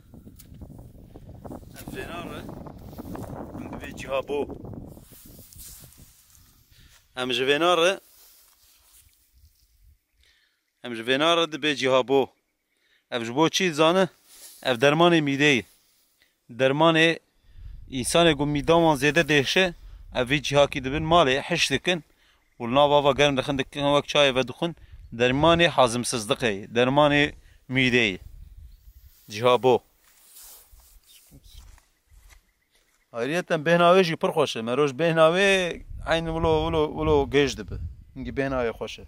الفناره من بيجي هابو هم جویناره ده بيجي هابو اف جبو چی زانه اف درمان میده درمان انسان گو میدامان زیده دهشه اف ویجی هاکی دبن ماله حش دکن ولنا بابا گرم دخن دکن وقت چای و دخن درمان حازمسزدقه درمان میده جهابو آریتن بهناوی جی پر خوشه مروش بهناوی عین ولو گیج دبه اینگه بهناوی خوشه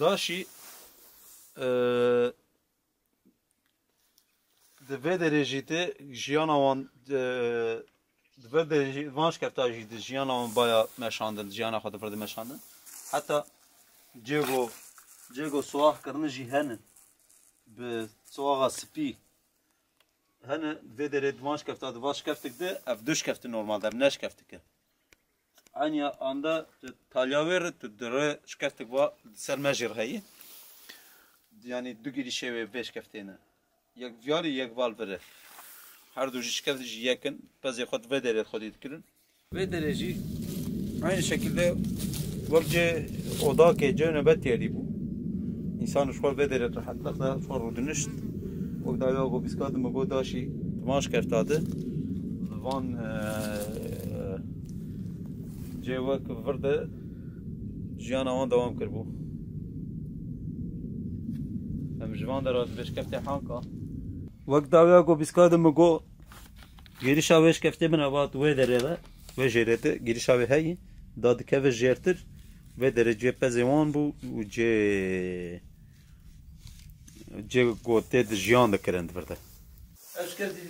داشی دوی درجه ده جیان آوان دوی درجه وانش کفتاجی ده جیان آوان بایا مشاندن جیان خود فرد مشاندن حتی جیگو سواخ کردن جی هنن به سواخ سپی هنن دوی درجه وانش کفتاد واش کفتک ده اف دوش کفت نورمال ده نش کفتکه aynı anda talyaver tüdürü şkaftık va sermejir hayi yani du girişe ve beş kaftene yak viyari yak valvere her du şkaftıcı yakın bazı khod ve deret khod yedkirin ve dereci aynı şekilde vakti oda ke cenabet yeri bu insan şkol ve deret rahatlıkla şor dönüş o da ya bu biskadı mı godaşi tamaş kaftadı van جوک ورده جیان آن دوام کرد بو. هم جوان دارد بهش کفته حانکا. وقت داویا کو بیسکاد مگو گریش آویش کفته من آباد و دره و جرده گریش آوی هایی داد که و جرتر و درجه پزیوان بو و جه گوته جیان دکرند ورده. اش کردی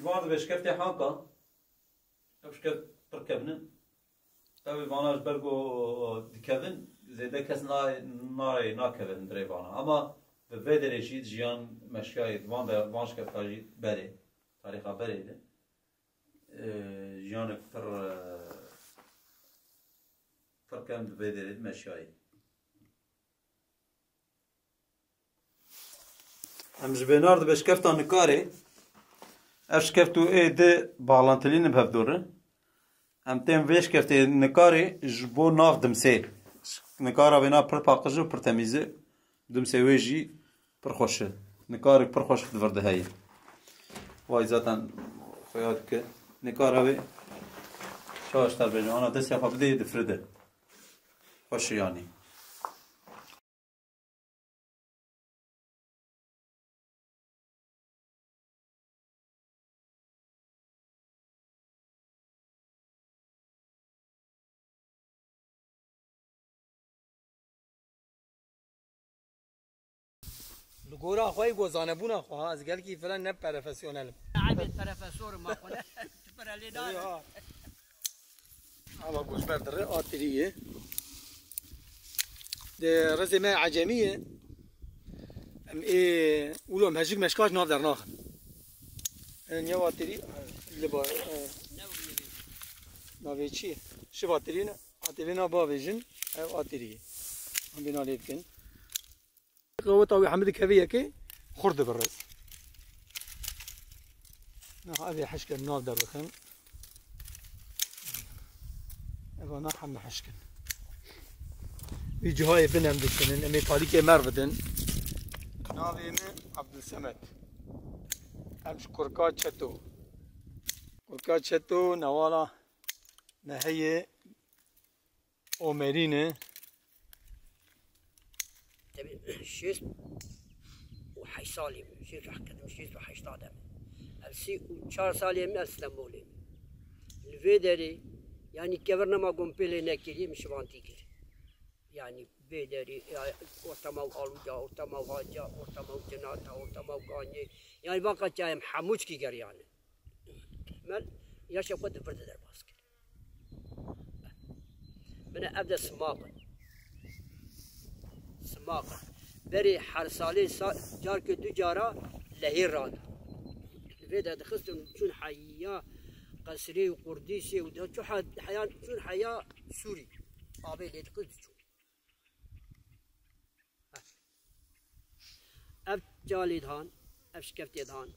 جوان بهش کفته حانکا. اش کرد بركبن أبي معناش برجو دكبن زيدا كاس ناري ناكبن دريبانا أما بفيدر يشيد جيان مشايد ماش كفتاجي بري تاريخا بري ده جيانك فركم بفيدر مشايد ام جبنارد باش كفتا نكاري اش كفتو اي دي بالانتلين بهفدور ام تم ويش كفتي نكاري جبو ناف دمسي نكارا بنا پر باقجو پر تمیزه دمسي ويجي پر خوش نكاري پر خوش دفرد هاي واي ذاتا خياتك نكارا بي شاش تر بجو انا دست يفا بدي دفرده خوش يعني لگورا خواهی گوزانه بونا خواه از گل کی فلان نه پروفسیونل عبد پروفسور ما خونه پر لیدار اما گوش بردره آتریه ده رزمه عجمیه ام ای اولو مهجیک مشکاش ناف در ناخن نیا آتری لبا ناوی چیه شب آتری نه آتری نا با ویژن آتریه هم بینا لید کن قوة طاوي حمد كبية كي خرد بالرأس أبي حشكن النار در بخن أبغى نحن حشكن بيجي هاي بنام دكتن أمي طاليك مرفدن ناوي من عبد السمد أمش كركات شتو نوالا نهية أومرينه شيست وحي صالي شيست وحكتم شيست وحي شطادم السي وشار صالي من اسلمولي الفيدري يعني كبرنا ما قوم بيلي نكري مش فانتيكر يعني فيدري ورتمو ألوجا ورتمو هاجا ورتمو جناتا ورتمو قاني يعني بقى جاي حموش كي قر يعني مال يا شيخ قد فرد درباسك من أبدا سماقا بري حرسالي جارك دو جارا لهير راد الفيدا دخلتم شون حيا قسري وقرديسي ودا شو حيا شون حيا سوري ابي اللي دخلت شو اب جالي دهان ابش كفتي دهان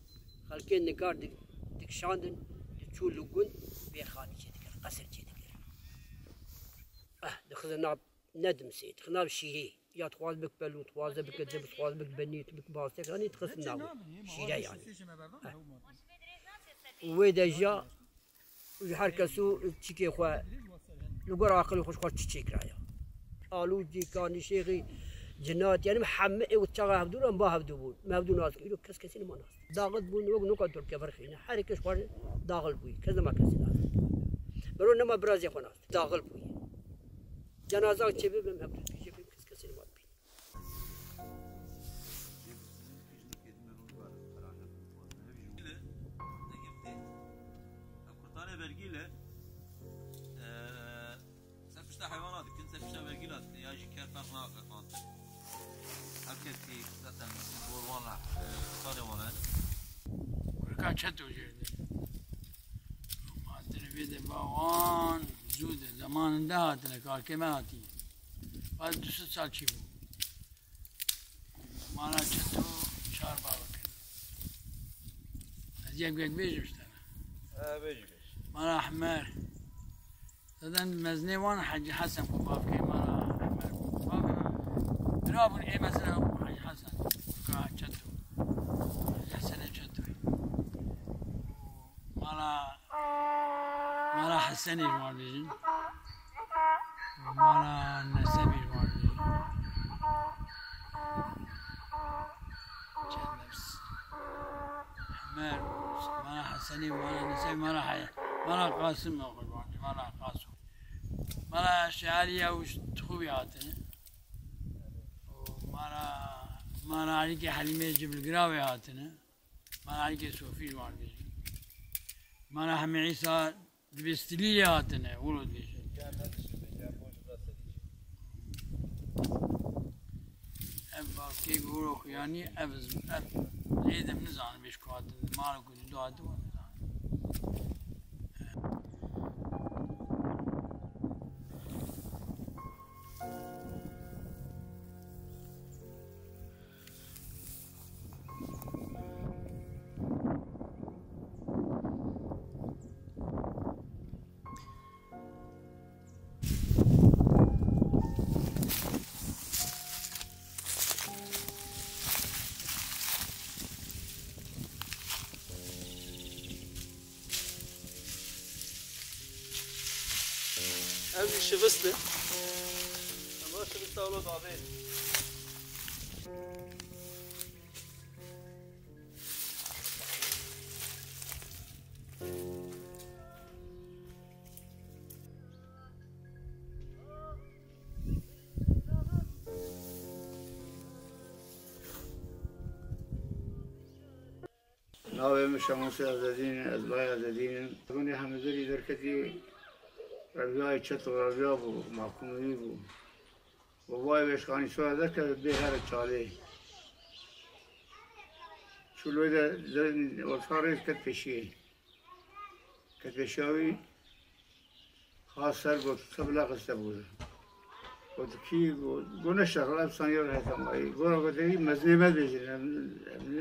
خلكين نقار دك شاندن شو لقون بيخاني كده قصر كده دخلنا ندم سيد خنا بشيري يا تخواز بك بلو تخواز بك جب تخواز بك بنيت بك باستك راني تخص ناوي شيرا يعني ويدا جا وحركسو تشيكي خوا لقوا عقل خوش خوش تشيك رايا قالوا جي كان شيخي جنات يعني محمد وتشغى هبدون ما هبدون ما هبدون ناس يقولوا كس كسين ما ناس ضاغط بون وق نقعد دور كفرخينا حركة شوار داغل بوي كذا ما كسين برو نما برازي خناس داغل بوي جنازة تشبه بهم هبدون تشبه كس كسين ما بين برگیله سفشت حیوانات کن سفشت برگیلات یاجی کرفق ناقه کانت هر کسی زدن بوروان سال مانن ورکا چطور جرده ما تربیده باوان زوده زمان ده هاتنه کار که من هاتی بعد 200 سال چی بود مانا چطور 4 بابا کن از یک بیجمش تنه بیجی مانا أحمر زدن مزني وانا حاج حسن كوباف كي مانا أحمر كوباف درابون إيه مثلا حاج حسن كا شتو حسن شتو مانا حسن يجمع بيجن مانا نسب يجمع بيجن نفس أحمر مانا حسني مانا نسب مانا حياة مالا قاسم أقول واحد مالا قاسم مالا شعرية وش تخوي هاتنا ومالا عليك حليمة جبل قراوي هاتنا مالا عليك سوفي واحد مالا حمي عيسى دبستلی هاتنه ولد بیشه اف باکی گورو خیانی اف لیدم نزان بیش کاتن مالو کنی دو آدم نزان هذه شبسته ما شبسته ولا ضعفين ناوي مش موسى عزازين أزباي عزازين تقولي حمزولي دركتي ربيعي تشتو ربيع بو محكومي بو وباي بيشخاني سوا ذاك بيهار الشالي شو الودا والفارس كت بشاوي خاص سر قلت سبلا قستبوده قلت كي قلنا الشغلات صنير هيثم اي قلنا قلت لي مزني ما بيجي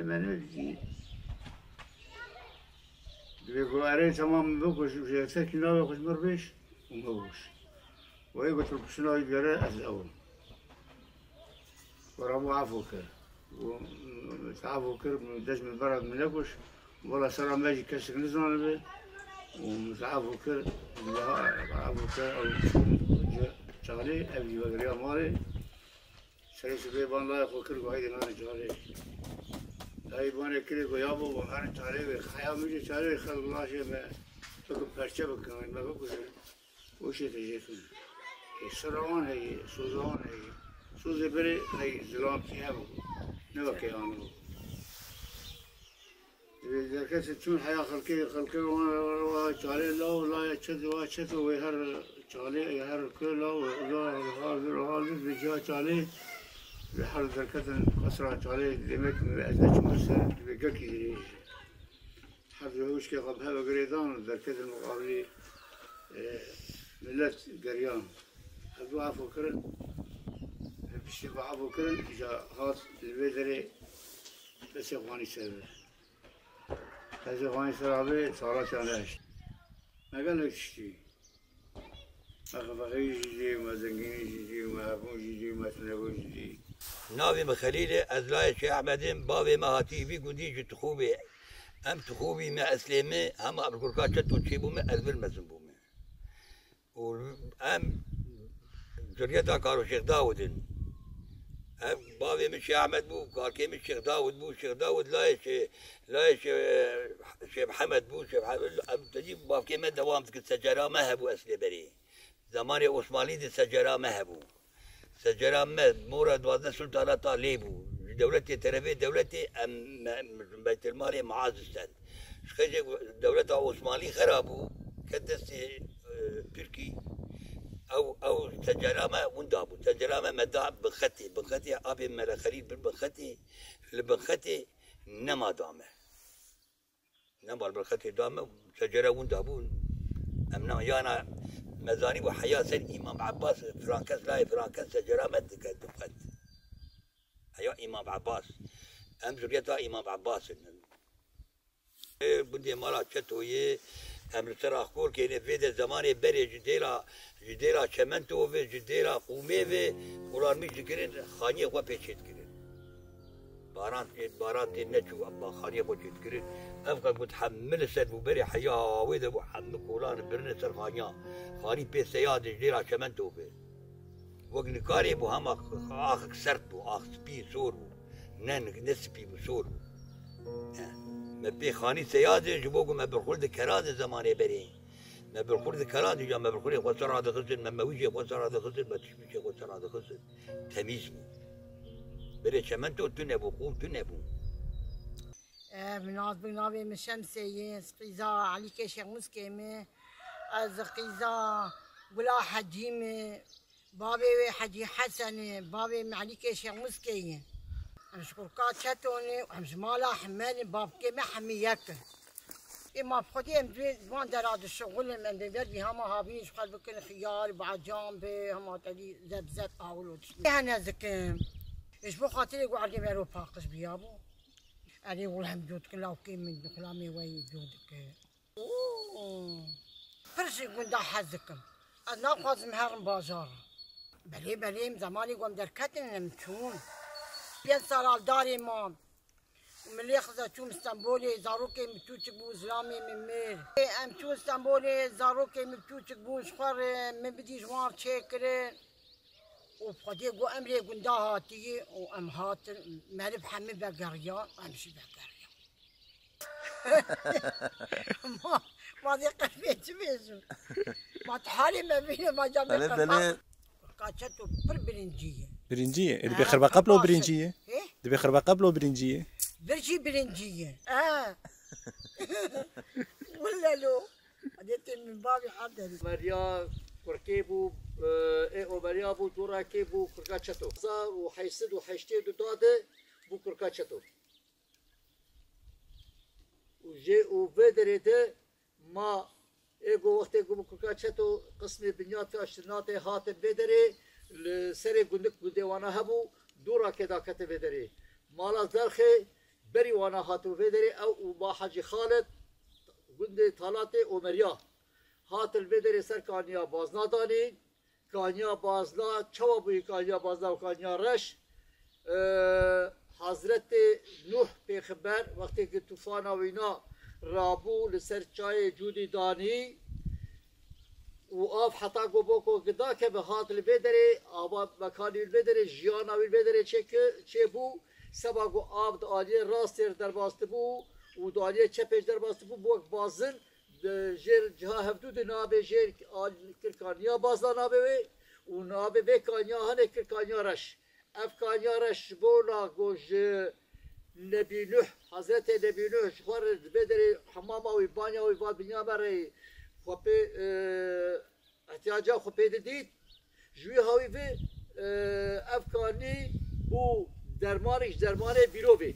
ما نجي بيقول أري تمام بوكش وجاتك ناوي وكش مربيش ومبوش وهي قلت له شنو يقرا الأول ورابو عفوكر ومتعافوكر دج من برد من لقوش والله صار ماجي كسر نزل به ومتعافوكر عفوكر أو شغلي أبي وقريا مالي سريس بيبان لا يخوكر وهيدي ما شغلي لا يبان كذا ويابو وهان شغلي خيام يجي شغلي خل الله شيء ما تكون فرشة بكمان ما بقول وش تجيكم السرعان هي سوزان هي سوزي بري هي زلام فيها بقول نبكي عنه إذا كانت تكون حياة خلقية وانا شغلي لا يشد ويهر شغلي يهر كله ولا هذا بيجا شغلي بحال دركات أسرع شغلي دمك أزاج مرسل بيجاكي حد يهوش كي قبها بقريدان دركات المقابلي ملت قريان حد وعفو كرن بشي بعفو كرن جا خاص البدري بس يغاني سبب بس يغاني سبب صارت عناش ما قال لك شتي ما خفقي جدي وما زنقيني جدي وما هبون جدي وما سنبو جدي ناوي مخليلي أزلاي شيخ أحمدين بابي ما هاتي في قندي جت خوبي أم تخوبي مع أسلامي هم أبركات شتو تشيبو مع أزبل مزنبو وأم جريتا كارو شيخ داودن أم بابي من شيخ أحمد بو كاركي من شيخ داود بو شيخ داود لايش شيخ محمد بو شيخ محمد تجيب بابكي ما دوام تك السجرة ما هبو أسلي بري زمان عثماني دي السجرة ما هبو سجرة ما مورد وزن سلطانات ليبو دولتي تربية دولتي أم بيت المال معازستان شخيجي دولة عثماني خرابو كدستي تركي او سجرامه وندابو سجرامه مدع بنختي ابي ملا خليل بالبنختي نما دامه نما بالبنختي دامه سجره وندابو امنا يانا مزاني وحياه سن امام عباس فرانكس لا فرانكس سجرامه دقت ايوه امام عباس ام زريتا امام عباس بندي مالا تشتويه امر ترى خور كاين في زمان بري جديرا شمنتو في جديرا قومي في قران مش كرين خانيه و بيشت كرين باران نجو ابا خانيه و بيشت كرين افقا متحمل سد وبري حياه ويدا محمد قران برن سرخانيا خاني بي سياد جديرا شمنتو في وقن كاري بو هم اخ سرتو اخ سبي سور نن نسبي بسور ما بي خاني سيادة جبوكم ما بالخلد كراد زماني بري ما بالخلد كراد يا ما بالخلد وصار هذا خزن ما ويجي وصار هذا خزن ما تشبيش وصار هذا خزن تميز بري شمنتو تنبو قوم تنبو بنات بنابي من شمسية سقيزا عليك شيخ مسكيمة از قیزا ولا حجیم بابي حجي حسن بابي معليك شيخ مسكين نشكر كاتشاتوني وحمش مالا حماني باب كيما حميك إما بخدي زمان دراد الشغل من بيبي هما هابين شغل بكن خيار بعد جنبي هما تلي زبزت أولود أنا زكام إيش بو خاطري قاعد يمرو باقش بيابو أنا والهم جود كلاو كي من كلامي وين جودك فرشي قندا حزكم أنا قاسم هرم بازار بلي زماني قوم دركتن نمتون بين سال داري مام وملي خذا شوم اسطنبولي زاروكي متوچك بو زلامي من مير ام تو اسطنبولي زاروكي متوچك بو شخر من بدي جوار شكر وفقدي قو امري قندا هاتي وام هات مالب حمي بقريا امشي بقريا ما دي قلبي تبيزو ما تحالي ما بينا ما جاب كاتشاتو برنجية اللي بيخربها قبله برنجية اللي بيخربها قبله برنجية برنجية ولا لو هديت من بابي حضر مريا كركيبو او مريا بو دورا كيبو كركاتشاتو صار وحيسد وحيشتي داده بو كركاتشاتو وجي وفدريده ما ايجو وقت ايجو كركاتشاتو قسم بنيات اشتناتي هات بدري لسري قندق قدي وانا هبو دورا كدا كتب بدري مالا زرخي بري وانا هاتو بدري او با حاجي خالد قندي طالاتي ومريا هات البدري سر كانيا بازنا داني كانيا بازنا چوا بوي كانيا بازنا وكانيا رش حضرت نوح پیغمبر وقتی که طوفان وینا رابو لسر چای جودی دانی و آف حتی گوبوکو گدا که به هات البدری آبا مکانی البدری جیانا البدری چه بو سبا گو آب دانی راست در باست بو و دانی چپش در باست بو بوک بازن جر جها هفدو دی نابه جر کرکانیا بازلا نابه و نابه به کانیا هنه کرکانیا رش اف کانیا رش بولا گوش نبی نوح حضرت نبی نوح شخور بدری حماما و بانیا و باد بنیا بره خوبه احتیاجا خوبه دید جوی هاوی و افکانی بو درمان بیرو بی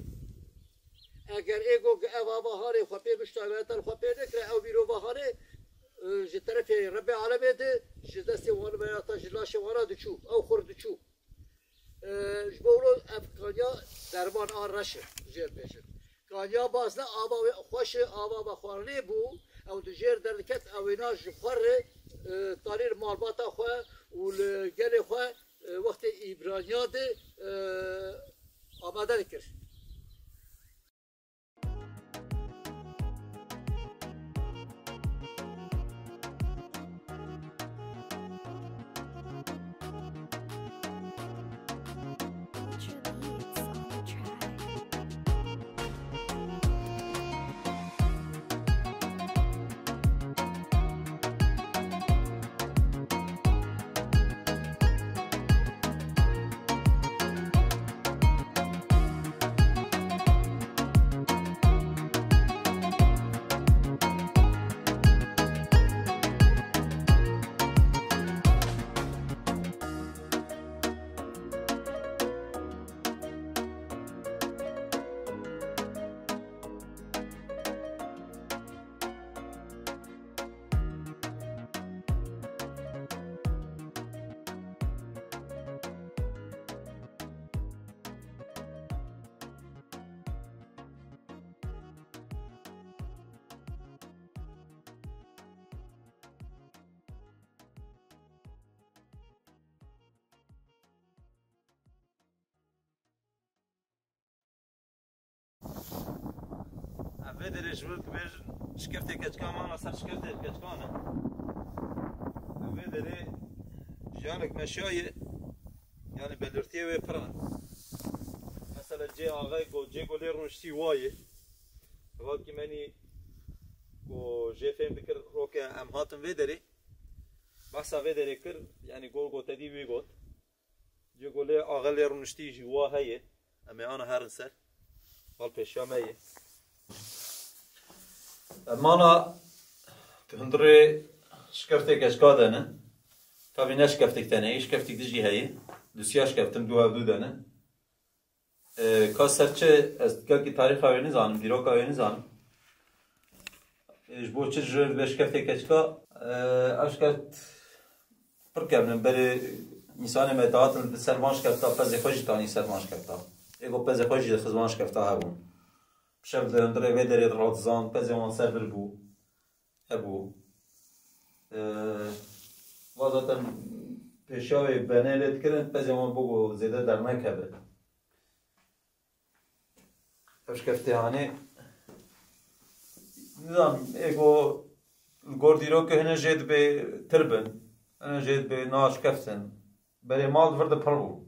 اگر ایگو که او آباهاره خوبه مشتاقیتر خوبه نکره او بیرو باهاره جه طرف رب عالمه ده جه دستی وانو بیاتا جلاش وانا دچو او خور دچو جبورو افکانیا درمان آن رشه جیر بیشن کانیا بازنه آبا خوش آبا بخوارنه بو او دجير دركت او يناج خور طرير مالباتا خو والجل خو وقت ابرانيات آماده ذكر بدري جول كبير شكرتي كتكان ما صار شكرتي كتكان بدري جانك مشاية يعني بلرتي وفران مثلا جي آغاي جي قولي رونشتي واي قال كماني جي فهم بكر روكا ام هاتم بدري بحثا بدري كر يعني قول تدي ويقول جي قولي آغالي رونشتي جوا هي امي انا هارنسر قال بيشامية مانا كهندري شكفتك اشكادنا طبعا نشكفتك تاني شكفتك دجي هي دوسيا شكفتم دو هفدو دانا كاسرچه استقاقي تاريخ اويني زانم ديروك اويني زانم جبو چه جرد بشكفتك اشكا اشكفت بركبنم بري انسان متعاطل بسرمانش كفتا پزي خوشي تاني سرمانش كفتا ايگو پزي خوشي خزمانش كفتا هبون بشب درندره ويدري راتزان پزي وان سربر بو هبو وضعتن پیشاوی بنیلت کرن پس یمان بگو زیده در نکبه افشکفته هانه نظام ایگو الگوردی رو که هنه جید به تربن هنه جید به ناش کفتن برای مال ورده پر بو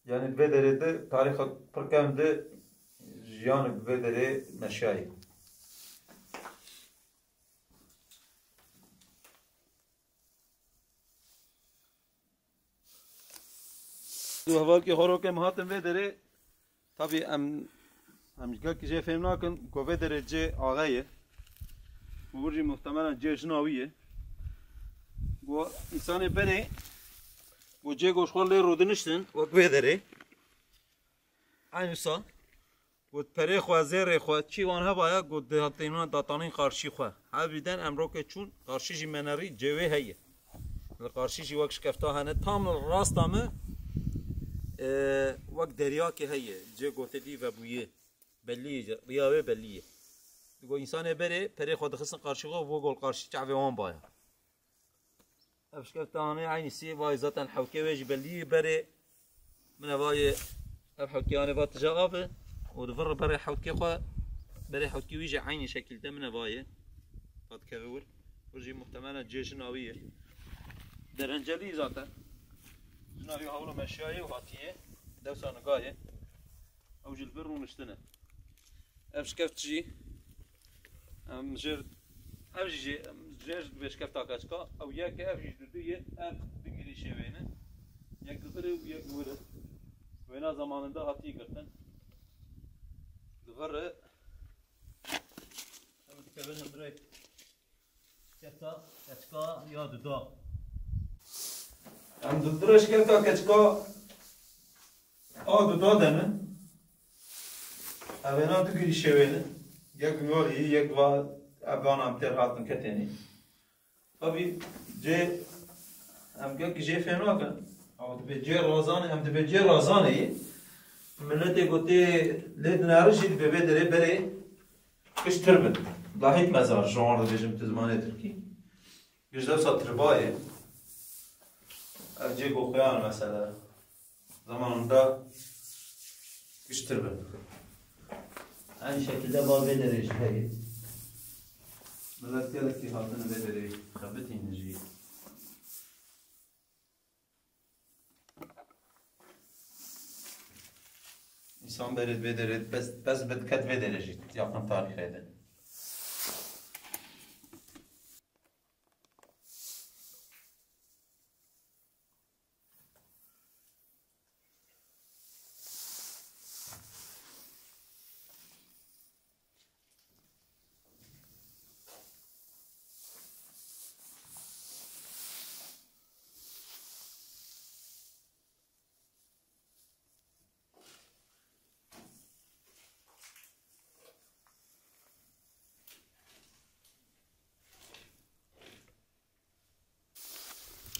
یعنی به داره ده تاریخ پرکم ده جیان به داره مشایی دو هوا که هورو که مهاتم ویدره طبی ام جگل که جه فهم نکن که ویدره جه آغایه و برجی محتملا جه جناویه و انسان بنه و جه گوشخور لی روده نشتن وک ویدره این سا و پره خواه زیر خواه چی وان ها باید گود دهاتینون داتانین قارشی خواه ها بیدن امرو که چون قارشی جی مناری جوه هیه قارشی جی وک شکفتا هنه تام راست همه وقت دریا که هیه جه گوته دی و بویه بلیه ریاوه بلیه دیگو انسان بره پره خود خسن قارشی خواه و گل قارشی چعوه وان باید افشکفتانه عینی سی وای ذاتن حوکه ویجی بلیه بره من وای اف حوکیانه با تجاقافه و دفر بره حوکه خواه بره حوکه ویجی عینی شکل ده من وای قد كغور ورجي محتملا جيش ناوية درنجلي ذاته ناوي هولو مشاية وهاتيه دوسا نقاية او جلبر ونشتنا افش كفت جي ام جرد افش جي جرد بيش كفتا كاشكا او ياك افش دودوية اف دقيري شوينه ياك دفره وياك ورد وينا زماننده هاتي قرتن دغره ام تكبرهم بريك كفتا كاشكا يا دودا ام دودرش كفتا كاشكا دودا دنه اوینا دقیقی شوینه یک نوری یک و ابان هم تر هاتن کتنی طبی جه هم گه جه فنا کن او به جه رازانه هم به جه رازانه ملت گوته لید نارشید به بدره بره کش تربن لاهیت مزار جوان رو بجم تزمانه ترکی گشته سات تربایه جه گوخیان مثلا زمان دا کش تربن aynı şekilde bal bederici hayır. Mızrakyalık ki hatını bederi kabet inici. İnsan bered bederi bes bedkat bederici yakın tarihede.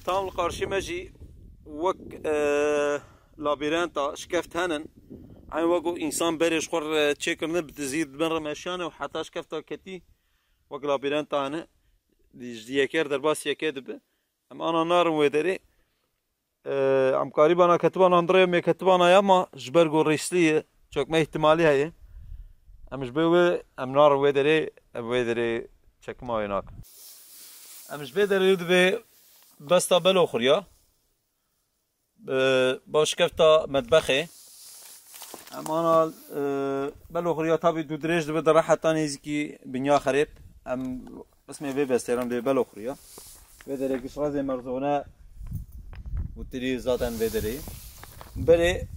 تام القارشي ماجي وك لابيرانتا شكفت هنن عين وقو انسان بريش خور تشيكرن بتزيد من رمشانه وحتى شكفتا كتي وك لابيرانتا هنا دي يكر درباس يكدب ام انا نار ودري ام قريبا انا كتبان اندري مي كتبانا ياما جبرغو ريسليه çok ما احتمالي هي ام جبوي ام نار ودري çekme oynak ام جبدري دبي بس تا بالاخریا باش کفتا مطبخه اما بالاخریا تابی دو درج به در حتی نیزکی بنیا خراب ام بس می بسترم به بالاخریا و در قشراز مرزونه و تری زاتن بدری بره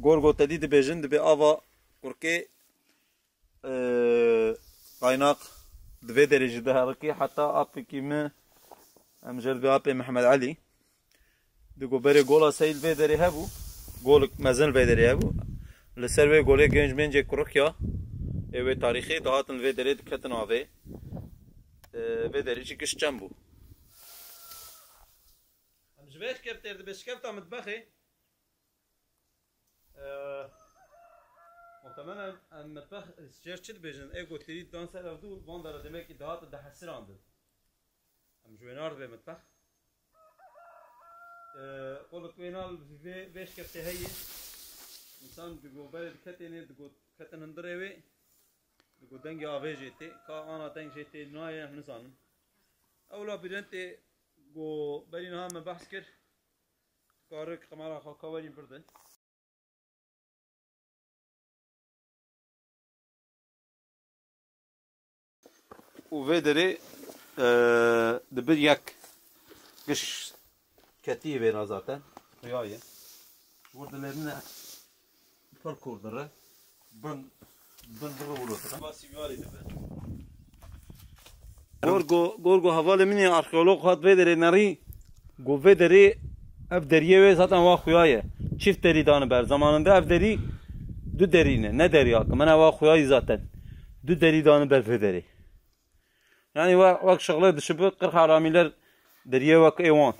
گورگو تدید بجند به آوا کرکی قایناق دوی درجه ده هرکی حتی آبی که من امجد به آبی محمد علی دگو بره گولا سیل وی داری هبو گول مزن وی داری هبو لسر وی گوله گنج منجه کرکیا اوه تاریخی دهاتن وی داری دکتن آوه وی داری چی کش چم بو امجبش کفتر دبش کفتا مطبخی محتملا المطبخ شير چه بيجن ايگو تريد دان سر افدو وان داره demek ki دهات ده حسر اندن ام جوينار به مطبخ قولك وينال بيش كفته هي انسان دگو بلد كتنه دگو كتن هندروي دگو دنگ آوه جيتي كا انا دنگ جيتي نايه نزانم اولا بيرنتي گو برين ها من بحث كر كارك قمارا خا كاورين برده وفي دري دبر يك قش كتيبه بين zaten ريايه وردلرنا فرق وردره بن ولوتره باسيغاري دبر گورگو حواله منی آرکئولوگ هات بدره نری گو بدری اف دریه و zaten وا خویایه çift deri danı ber zamanında ev deri dü derine ne deri hakkı men ava خویایی zaten dü deri danı ber vederi yani vak şغله dışıbı qır haramiler deriye vak evan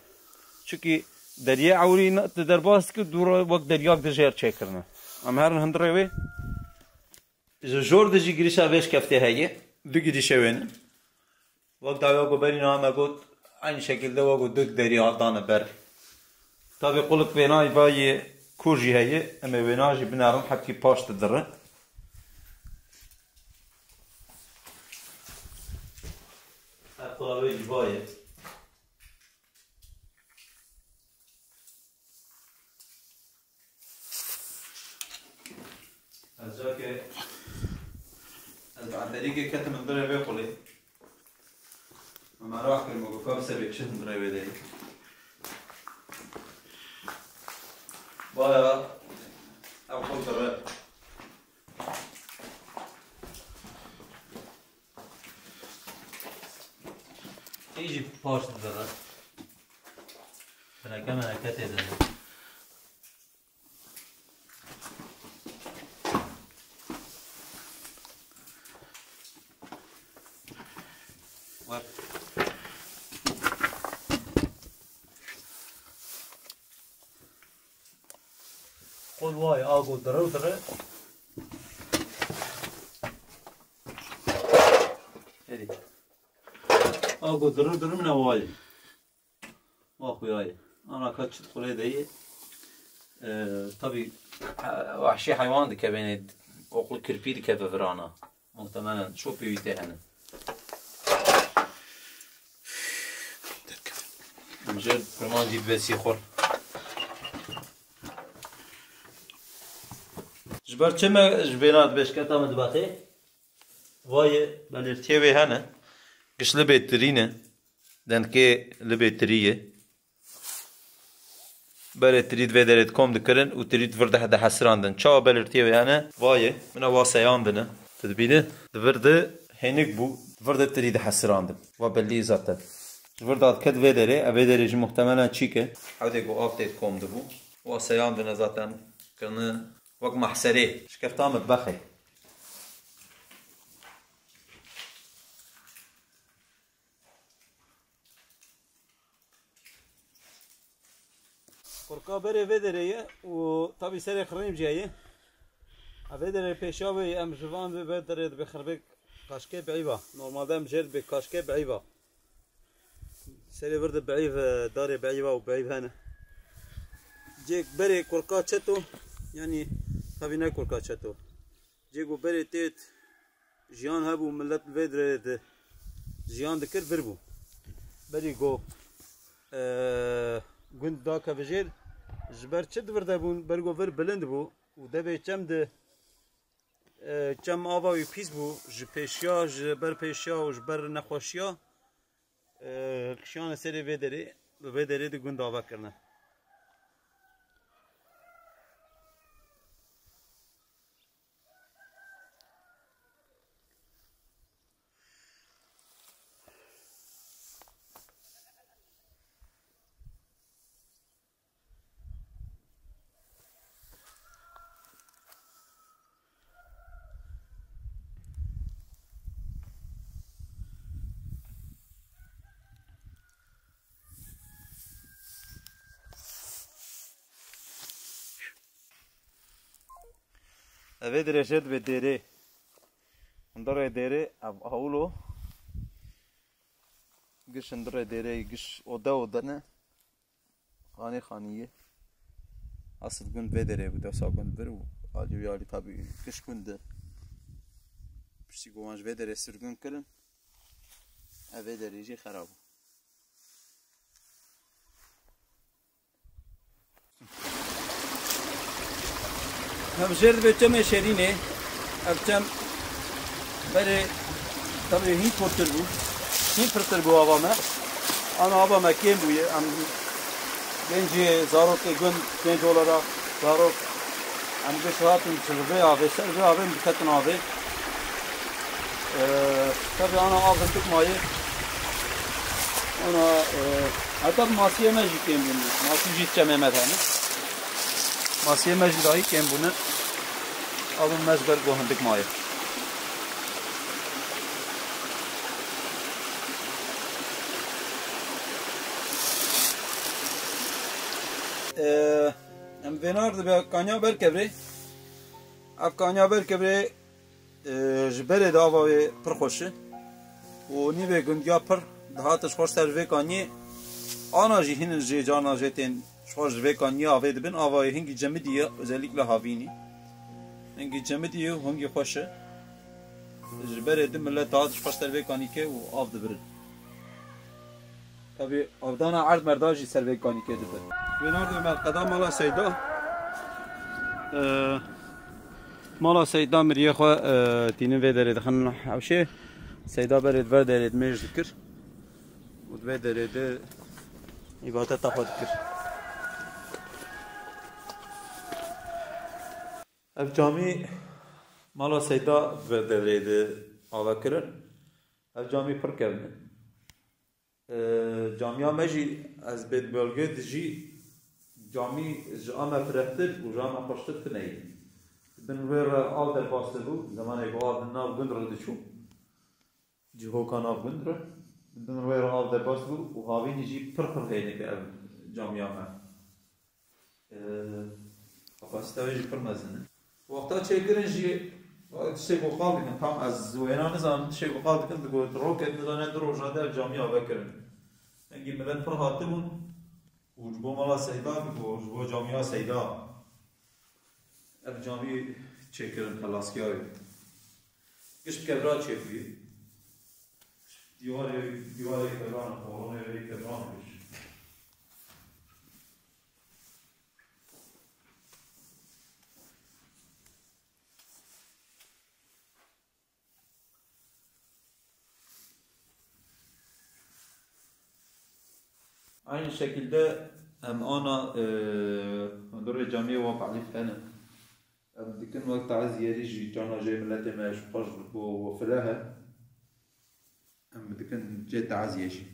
çünkü deriye avri tedrbas ki dur vak deriyak dışarı çekirne am her hindre ve zor deci girişa beş kafte heye dü girişe wen vak davya go beri nama got aynı şekilde vak dü deriya danı ber tabi kuluk venay bayi kurji heye ama venajı binarın hakki paştıdır Kulağı cibayı. أزاك البعثرية كتم الضربة يقولي ما راح كل موقف سبب شد الضربة ده بايا أقول ضربة يجي باش ضربة أنا كمان كتير قول واي اقول درو هذي اقول درو من واي واخوياي انا كاتش تقولي دي طبي وحشي حيوان دي كبين اقول كربي دي كيف فرانا محتملا شو بيوتي هنا مجرد برمان دي بس يخور جبر چما جبينات بش كتا مدبخي واي بلرتيوي هنا قش لبيترينه دنكي لبيتريه بله تريد ودرت كوم دكرن و تريد فرده حدا حسراندن چا بلرتيوي هنا واي من واسياندن تدبيده دفرده هنيك بو فرده تريد حسراندن وبلي زاتا فردات كد ودره ودره محتملا چيكه حودي جو ابديت كوم دبو واسياندن زاتن كن وقت محسري شكفتها مطبخي كركا بري فيدريه وطبي سري خريم جايه فيدري بيشاوي ام جوان فيدري بخربك كاشكي بعيبه نورمال دام جيل بكاشكي بعيبه سري ورد بعيب داري بعيبه وبعيب هنا جيك بري كركا تشتو يعني طبي ناكل كاتشاتو جيكو بري تيت جيان هابو ملت الفيدر جيان دكر بربو بري جو گوند داكا بجير جبر چد ورده بون برگو ور بلند بو و دبي چم ده چم آوا وی پیس بو جپیشیا جبر پیشیا و جبر نخوشیا کشیان سری ویدری ده گوند آوا کرنه Eve direşet ve deri. Ndore deri ab avlo. Gish ndore deri gish oda ne. Khani khaniye. Asıl gün ve deri bu da sakın bir alıyor yali tabi gish günde. Pişi gomanj ve deri sürgün kırın. Eve derici xarab. هم شرد به چم شرینه ابچم بره tabii هین پرتر بو هین پرتر بو آبامه آن آبامه کیم بویه ام genci zarok gün genç olarak zarok am geçhatın çırbe abi serbe abi dikkatin abi tabii ana aldım tutmayı ona hatta masiye mecid kem bunu masiye jitçe Mehmet hani masiye mecid dahi kem bunu alın mezber gohandık mayı em venardı be kanya berkevre av kanya berkevre jbere dava ve perxoşi o nive gündya per daha da xoş serve kanyi ana jihin je cana jetin xoş ve kanyi ave dibin ava hingi cemidiye özellikle havini hingi cemidiye hangi xoşi jbere de millet daha da xoş serve kanyi ke o av dibir tabi avdana ard merdaji serve kanyi ke dibir venardı me qadam mala seyda مالا سيدا مريه خو تينين في دريد خن حوشي سيدا بريد ver دريد ميج ذكر ودبي دريد إبادة تاخد ذكر اف جامي مالا سيدا ver دريد آوكرن اف جامي پر كرن جاميا مجي از بيت بلغي دجي جامي جامع فرحتر و جامع خوشتر تنهي Ben ver al der bastı bu zamanı bu al nav gündür de şu ciho kan av gündür ben ver al der bastı bu havini ji pır heyne ke camia ma kapasite ji pır mazını vaqta çekirin ji şey bu qaldı tam az weynanız an şey bu qaldı ki bu roket nizane drojada camia bekirin engi millet pır hatı bu bu mala seyda bu camia seyda ev cami çekirin halaskiyayı. Kış kevra çekiyor. Divarı kevran, oğlum evi kevran kış. Aynı şekilde hem ana Andorra camiye ve palif hanım. دكن وقت عزية ريجي جانا جاي ملاتي ما يشبقاش وفراها دكن جيت عزية شي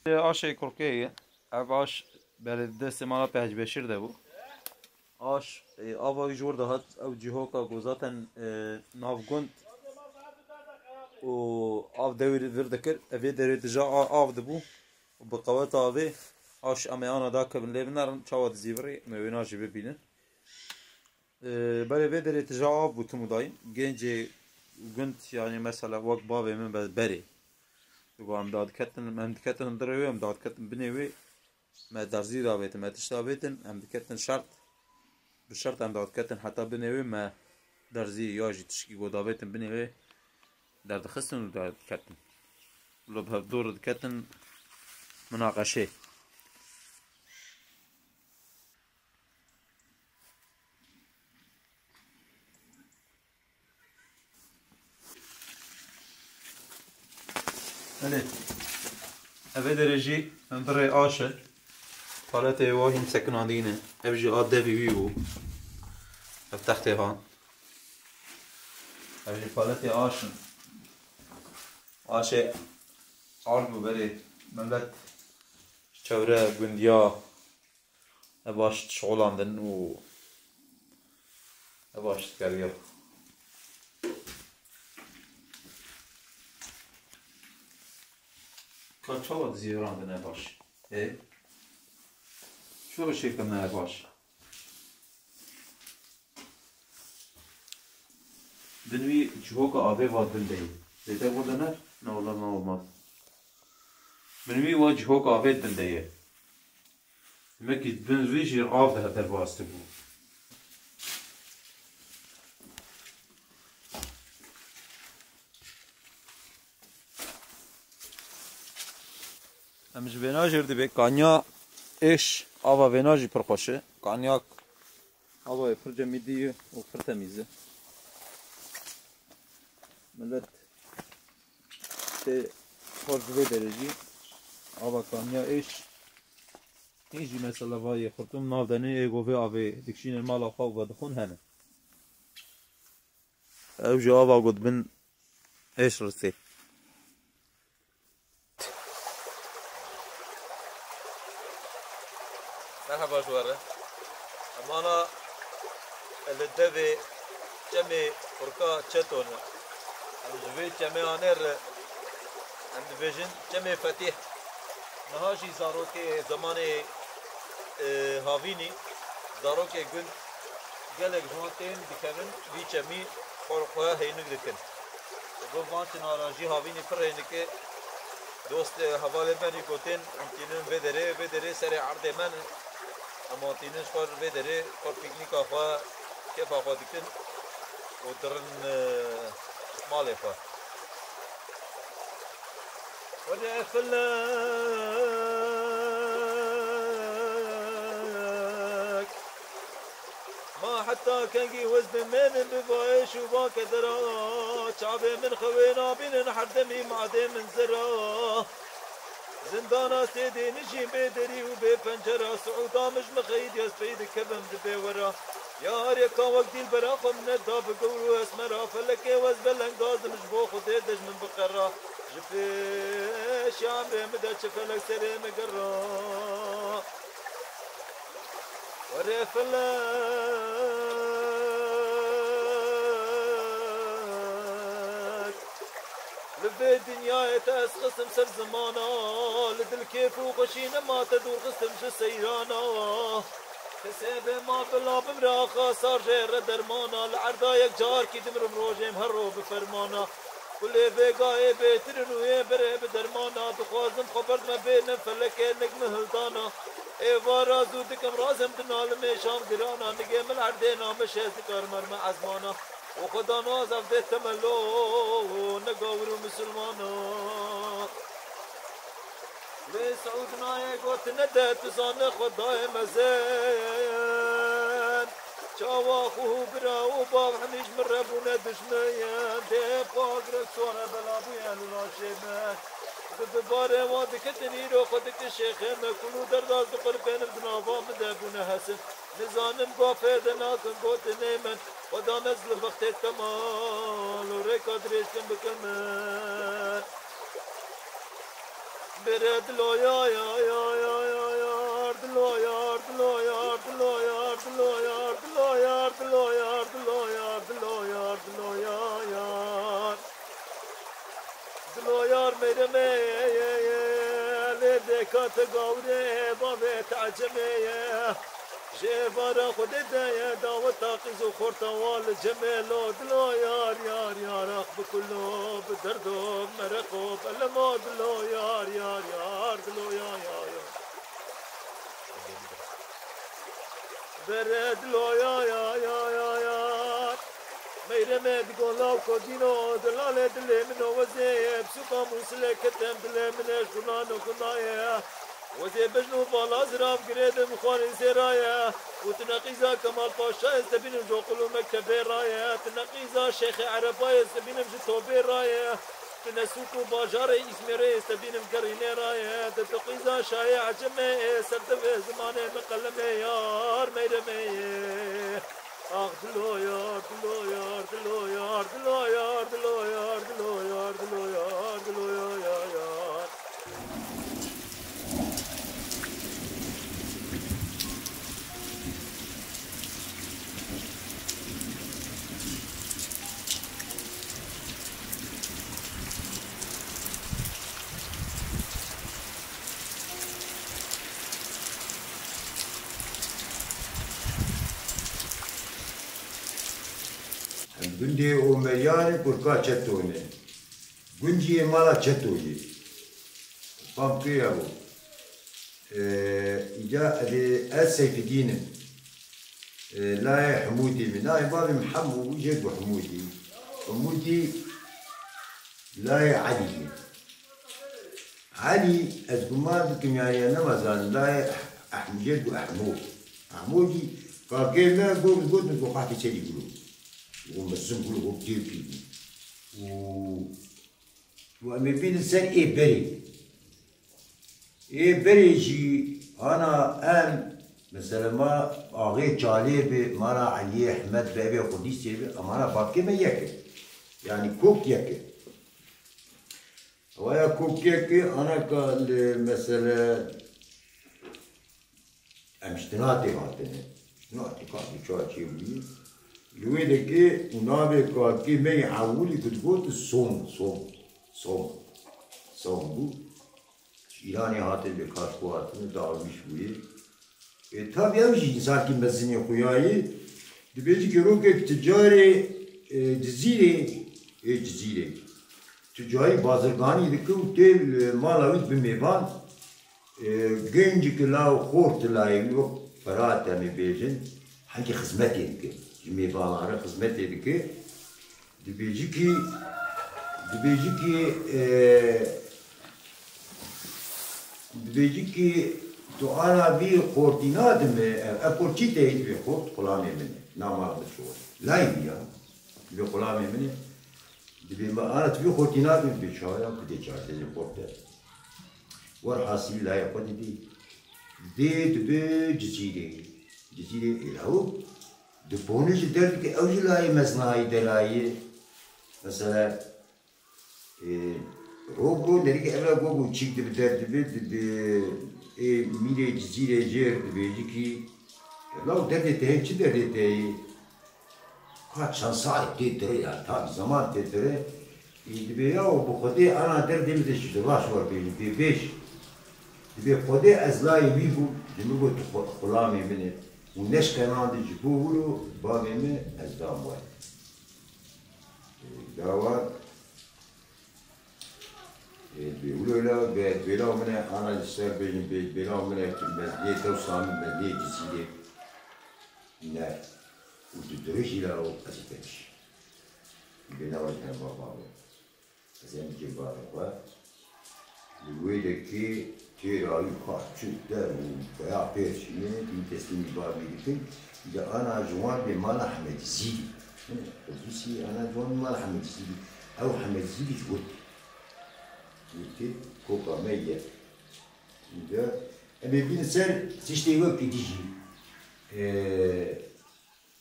آشي كوركية أب آش بلد دست مالا بهج بشير ده بو آش آبا يجور ده هات أو جيهوكا جوزاتن ناف جند و آف دوير ذكر أبي دريت جا آف دبو وبقوات آبي آش أميانا داك بن لبنان شواد زيبري مويناش ببينن برای بدر اتجاه بودم دایم گنجی گند yani mesela vak bağımın beri bu amdad keten dırıyor amdad keten binevi ma darzi davetim ma tiştavetim amdketten şart bu şart amdad keten hatta binevi ma darzi yaji tişki go davetim binevi dar dxsın da keten lo bdur keten مناقشه Evet. Eve derece Andrei Aşe Palete vahim sekunadine evci adde vivu ev tahtehan evci palete Aşe Aşe argu beri millet çevre gündiya baş şoğlandın u baş geliyor Kaçalı ziyaranda ne baş? Şöyle şekilde ne baş? بنوي جهوك آبي واد بندي زيتا بودنا نا والله ما هو ما بنوي وجهوك آبي بندي مكي بنوي جير آب ده درباست بو امش بناجر دي بكانيا ايش آبا بناجي برخوشه كانياك آبا يفرجه ميدي وفرته ميزه ملت ته خورد به درجی آبا کانیا ایجی مثلا وای خورتم نافدنی ایگوه آبی دکشین المال آخا و دخون هنه او جا آبا قد بن ایش رسی مرحبا جواره امانا اللي دبي جمي فرقا تشتون الجوي جمي انر عند فيجن جمي فتيح نهاجي زاروكي زماني هافيني زاروكي قلت قالك جوانتين بكمن في جمي فرقا هينك دكن وقفانت ناراجي هافيني فرينك دوست حوالي مني قوتين امتينن بدري سري عرض من امتينن شفر بدري فور بيكنيك اخوا كيف اخوا دكن ودرن مالي فا ودي افلك ما حتى كنجي وزن من بفايش وباك درا شعبي من خوينا بين حردمي معدي من زرا زندانا سيدي نجي بدري وبفنجرة سعودا مش مخيد يا سفيد كبم دبي ورا يا ريكا وقت البراخ من الداب قولوا اسمرا فلك وز بلنقاز مش بو خدي دج من بقرة جفي شامري مدى شفلك سري مقرا وري فلك لبي دنيا تسخصم سر زمانا لدل كيف وقشينا ما تدور قسم شو سيرانا كسب ما بلا بمراخا صار جير درمانا العرضايك جار كي دمر مروجم هرو بفرمانا كل بيقاي بيترن ويبري بدرمانا بخوازم خبرت ما بين فلك نجم هلدانا ايوا رازو دكم رازم دنال ميشام قرانا نجم العردينا مش ذكر مرمى عزمانا وخدا نازف دي تملو نقاورو مسلمانا لسعودنا يقوت ندت زان خداي مزين شاواخوه برا وباب حميش من ربونا دشميان دي فاقرك صورة بلابويا للاشيمان بباري وادك تنيرو خدك الشيخين كلو درداز قربين بنافا مدابونا حسن نزانم قافدنا كنقوت نيمن ودا نزل وقت الكمال وريكا دريشتن بكمان برد لو يا دلو يا دلو يا دلو يا دلو يا دلو يا دلو يا دلو يا دلو يا دلو يا دلو يا میرے میں لے دیکھا تگاورے بابے تعجمے جبارا خود دايا دعوة تاقز وخورتوال جميلو دلو يار يار يار اخ بكلو بدردو مرقو بلمو دلو يار يار يار دلو يا برد لو يا ميرا مد قولاو كودينو دلالة دلي منو وزيب سوكا موسلي كتم دلي منش كنانو كنايا وزي بجنو بالا زراب قريد مخواني سرايا وتنقيزا كمال باشا يستبين جوقلو مكتب رايا تنقيزا شيخ عربا يستبين جتو رايا تنسوكو باجاري اسميري يستبين مقريني رايا تنقيزا شايع جمعي سرتف زماني مقلمي يار ميرمي اخ دلو يار دلو يار دلو يار دلو يار دلو يار دلو يار دلو يار دلو يار الحمد گندی اومریان کرکا چتونه گنجی مالا چتویی فهم کیا بو اینجا از سیف دینم لا حمودي من لا بابي محمود وجد وحمودي حمودي لا علي علي أزقمات كيميائية نمازان لا أحمد وأحمود أحمودي كاكيما قول نقول قاعد يسالي يقولوا ومسلم يقولوا كتير كتير وأما بين السنة إيه بري جي أنا مثلا ما آغي چالي مانا علي أحمد بابي قديسي أمانا باكي ما يكي يعني كوك يكي ويا كوك يكي أنا مثلا أمشتناتي هاتني اشتناتي كاتي شواتي وي لويدا كي ونابي كاكي ما يحاولي كتقول صوم بو إيراني هاتن بكاشكو هاتن داويش وي tabii evci insan ki mezini kuyayı dibeci ki roket ticari cizire ticari bazırgani dikku tel malavit bir mevan genci ki lav khort layı yok parat mi bejin hangi hizmet edik mevanlara hizmet edik dibeci ki تو أنا بي خورتينات من أكورتي تيجي بي خورت قلامي مني نعم بشور لا يبيا بي قلامي مني دبي ما أنا تبي خورتينات من بيشايا كده شايا تيجي خورته والحاصل لا يقدر دي تبي جزيرة الهو دبونج درك أوجي لا يمسناي دلاي مثلا روبو درك أبلا روبو تشيك دبدر دبي میره جزیره جر بیچی کی لو درده ته چی درده ته kaç saat tetre ya tabi zaman tetre İdbe ya bu kode ana derdimiz işte var benim beş İdbe kode azlayı bir bu cümle bu kulağım emine bu neş kanadı bu vuru bağımı azdam var davar بيقولوا له بيلاقوا منها أنا السر بيلاقوا منها مزدية توصل من مزدية جزيرة لا وتدرج له أزتش بيلاقوا إحنا بابا زين جبار قا الويد كي تيرا يقع شدة وبيع بيرشين تنتسلم بابي لكن إذا أنا جوان بمال أحمد زيدي قديسي أنا جوان بمال أحمد زيدي أو أحمد زيدي جود يمكن كوكا مية إذا أما بينسان تشتري وقت تيجي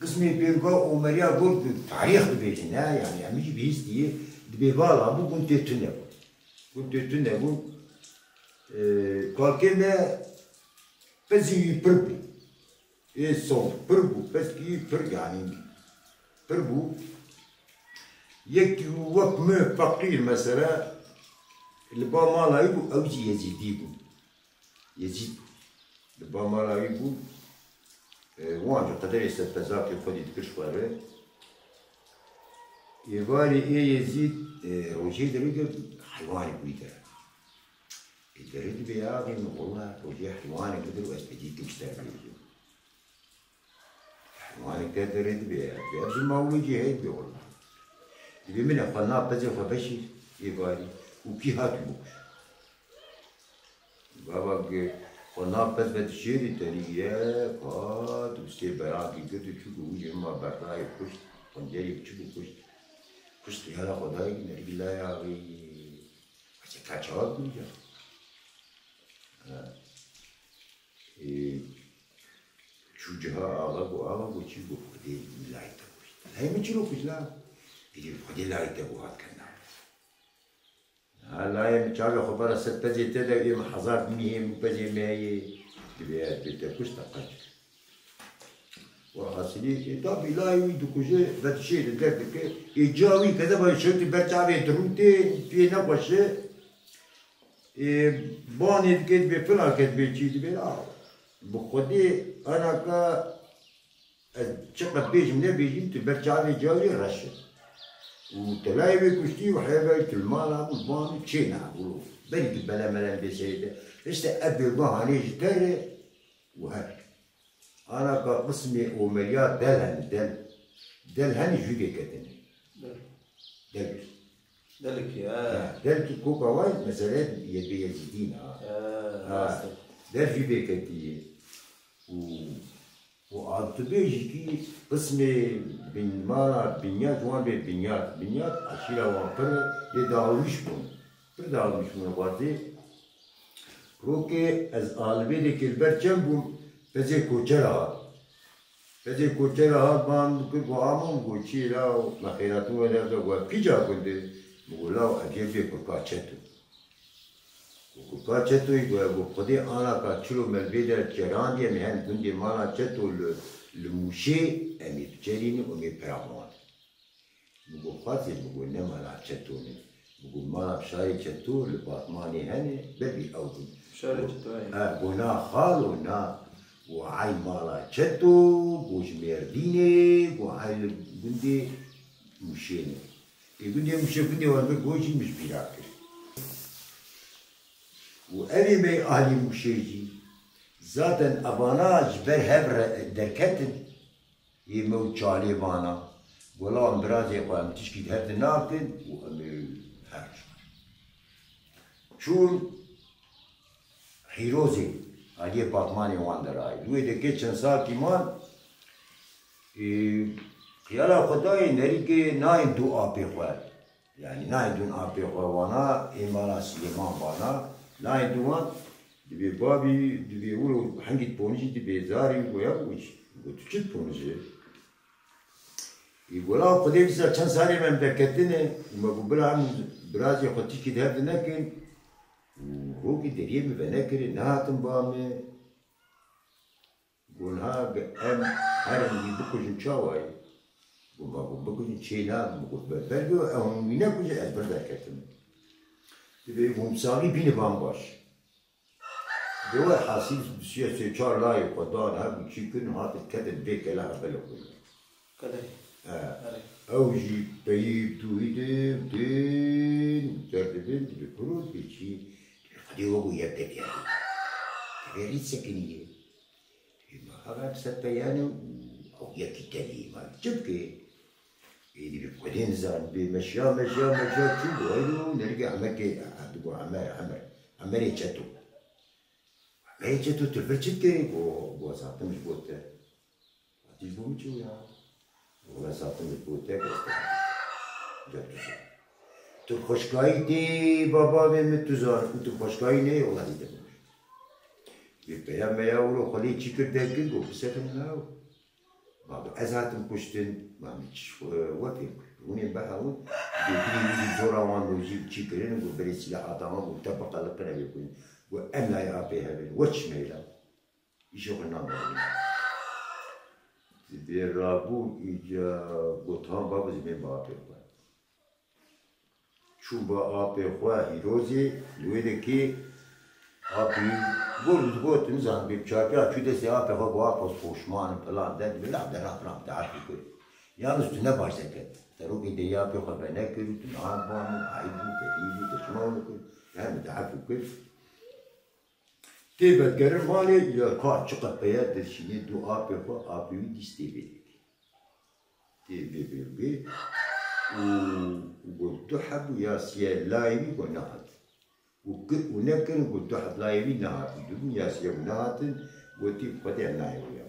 قسمي بيرجع ومريا قلت تاريخ بيتنا يعني عميش بيستي بيبالا بو كنت تنبو كالكنا بزي بربو صوم بربو بس كي برج يعني بربو يكي وقت ما فقير مثلا البا مالا يقول أوجي يزيد البا مالا يقول وانجا قدر يستفزاك يخدي تكشفاره يبالي يزيد روجي درجة حيواني بيتر الدرجة بياغي والله روجي حيواني قدر واسبدي تكشتر بيجو حيواني قدر بياغي ما وجي هيد بي والله يبي من أقلنا بزي خبشي يبالي وكي هاتبوش بابا كي قلنا بس بتشيري تريا قاد وستي براكي كده تشوفو وجه ما براي كشت قنجري تشوفو كشت هلا خداي نرجع لا يا أخي عشان كاتشوات بيجا شو جها أغلب وشيبو خدي لايته هاي من شلو كشلا بيجي خدي لايته وهات كنا هلا يوم جاب خبر ست بجي تدا يوم حضر مهم بجي معي تبيات بتكوش تقش وحاصلي طب لا يريد كوجي بتشي لدرك يجاوي كذا بشوت برتعبي دروتي في نقشه بانيت كده بفلا كده بيجي بلا بخدي أنا كا شقة بيجم لا بيجم تبرجع لي جاوي رشة وتلاقي كشتي وحيبة المال والبان تشينا بقولوا بني بلا ملا بسيدة إيش أبي الله عليه جتاري وهاي أنا كقسمي ومليار دل هني جوجي كتني دلك دلك كوكا وايد مثلا يبي يزيدين دل جوجي كتني وعطبيجي كي قسمي بن مالا بنيات وان بنيات عشيرة وان يدعوش بون يدعوش بون باتي روكي از آلبي دي كالبر جنبهم فزي كوچرها بان بكو عامون بوچي لاو مخيراتو ولا دو بيجا كنت بقول لاو اجيبي كوكاچتو كوكاچتو يقول خدي انا كاتشلو ملبيدا تشران دي مهن كندي مالا چتو الموشي امي تشريني ومي برامون بقول خاطي بقول نما لا چتوني بقول مالا بشاري چتو الباطماني هني ببي اودي بشاري چتو قلنا خالو نا وعاي مالا چتو بوش مرديني وعاي الجندي مشيني الجندي مشي وان بوشي مش بيراكر وأبي مي أهلي مشيجي زادن أبانا جبر هبر دركتن يمو تشالي بانا ولا برازي قام تشكي هبد ناكن وأمي هرش شون حيروزي عليه باطماني واندراي لوي ده كيتشن سال كيمان خيالا خداي نريكي ناين دو آبي خوال يعني ناين دون آبي خوال وانا إيمانا سليمان بانا ناين دوان دبي بابي دبي يقولوا حنجي بونجي دبي زاري ويابوش وتشد بونجي يقولوا قديم سال كان سالي من بكتني وما بقولها برازي خدتي كده هذا لكن وهو دريم بنكر نهاتم بامي قولها بأم هرم يبكوش نشاوي وما بكوش نشينا بقول بلدو أو ميناكوش أتبرد كتم تبي ومساوي بين بامباش دوا حاسيس بسياسة شار لا يقدر هذا شيء كن هات الكتب بيك لها بلوكل كده أوجي بيب تويدم تين تردبين بكروت بيجي خدي هو يبدأ يعني تبي سكنية ما هذا ستيانه أو يكتلي ما جبكي إذا بقدين زان بمشيا شو بقولوا نرجع عمك تقول عمر يجتو تلفرشتكي بو ساعتين مش بوته تجيبوا مشوا يا ولا ساعتين مش بوته جاتو تو خوشکایی دی بابا من تزار تو خوشکایی نه ولی دم بیا اولو خالی چی کرده که گفت سفن ناو بعد از هاتم پشتن ما میش وقتی اونی باهاون بیشتری جورا وان روزی چی کردن گفت بری سلاح آدم و تبقى لقنا بيكون وأم لا يعطي هذا وش ميلا يشوف النام بيرابو إجا بطهان بابا زمين بابي شو بابي خواه هيروزي لويدا كي أبي قول تنزان بيبشاكا شو دسي أبي خواه واقص فوشمان بلان داد بلعب دا رام تعرفي كل يالس تنباش سكت تروكي دي أبي خواه بناكر وتنعاد بامو عيدو تقيدو تشمانو كل يعني تعرفي كل تبى تقرر مالي يا كار شقة بيات الشيء دو أبي خواه أبي وديستيبي تبي وقلت حب يا سيا لايبي ونهات ونكن قلت حب لايبي نهات بدون يا سيا ونهات قلت بدي نايبي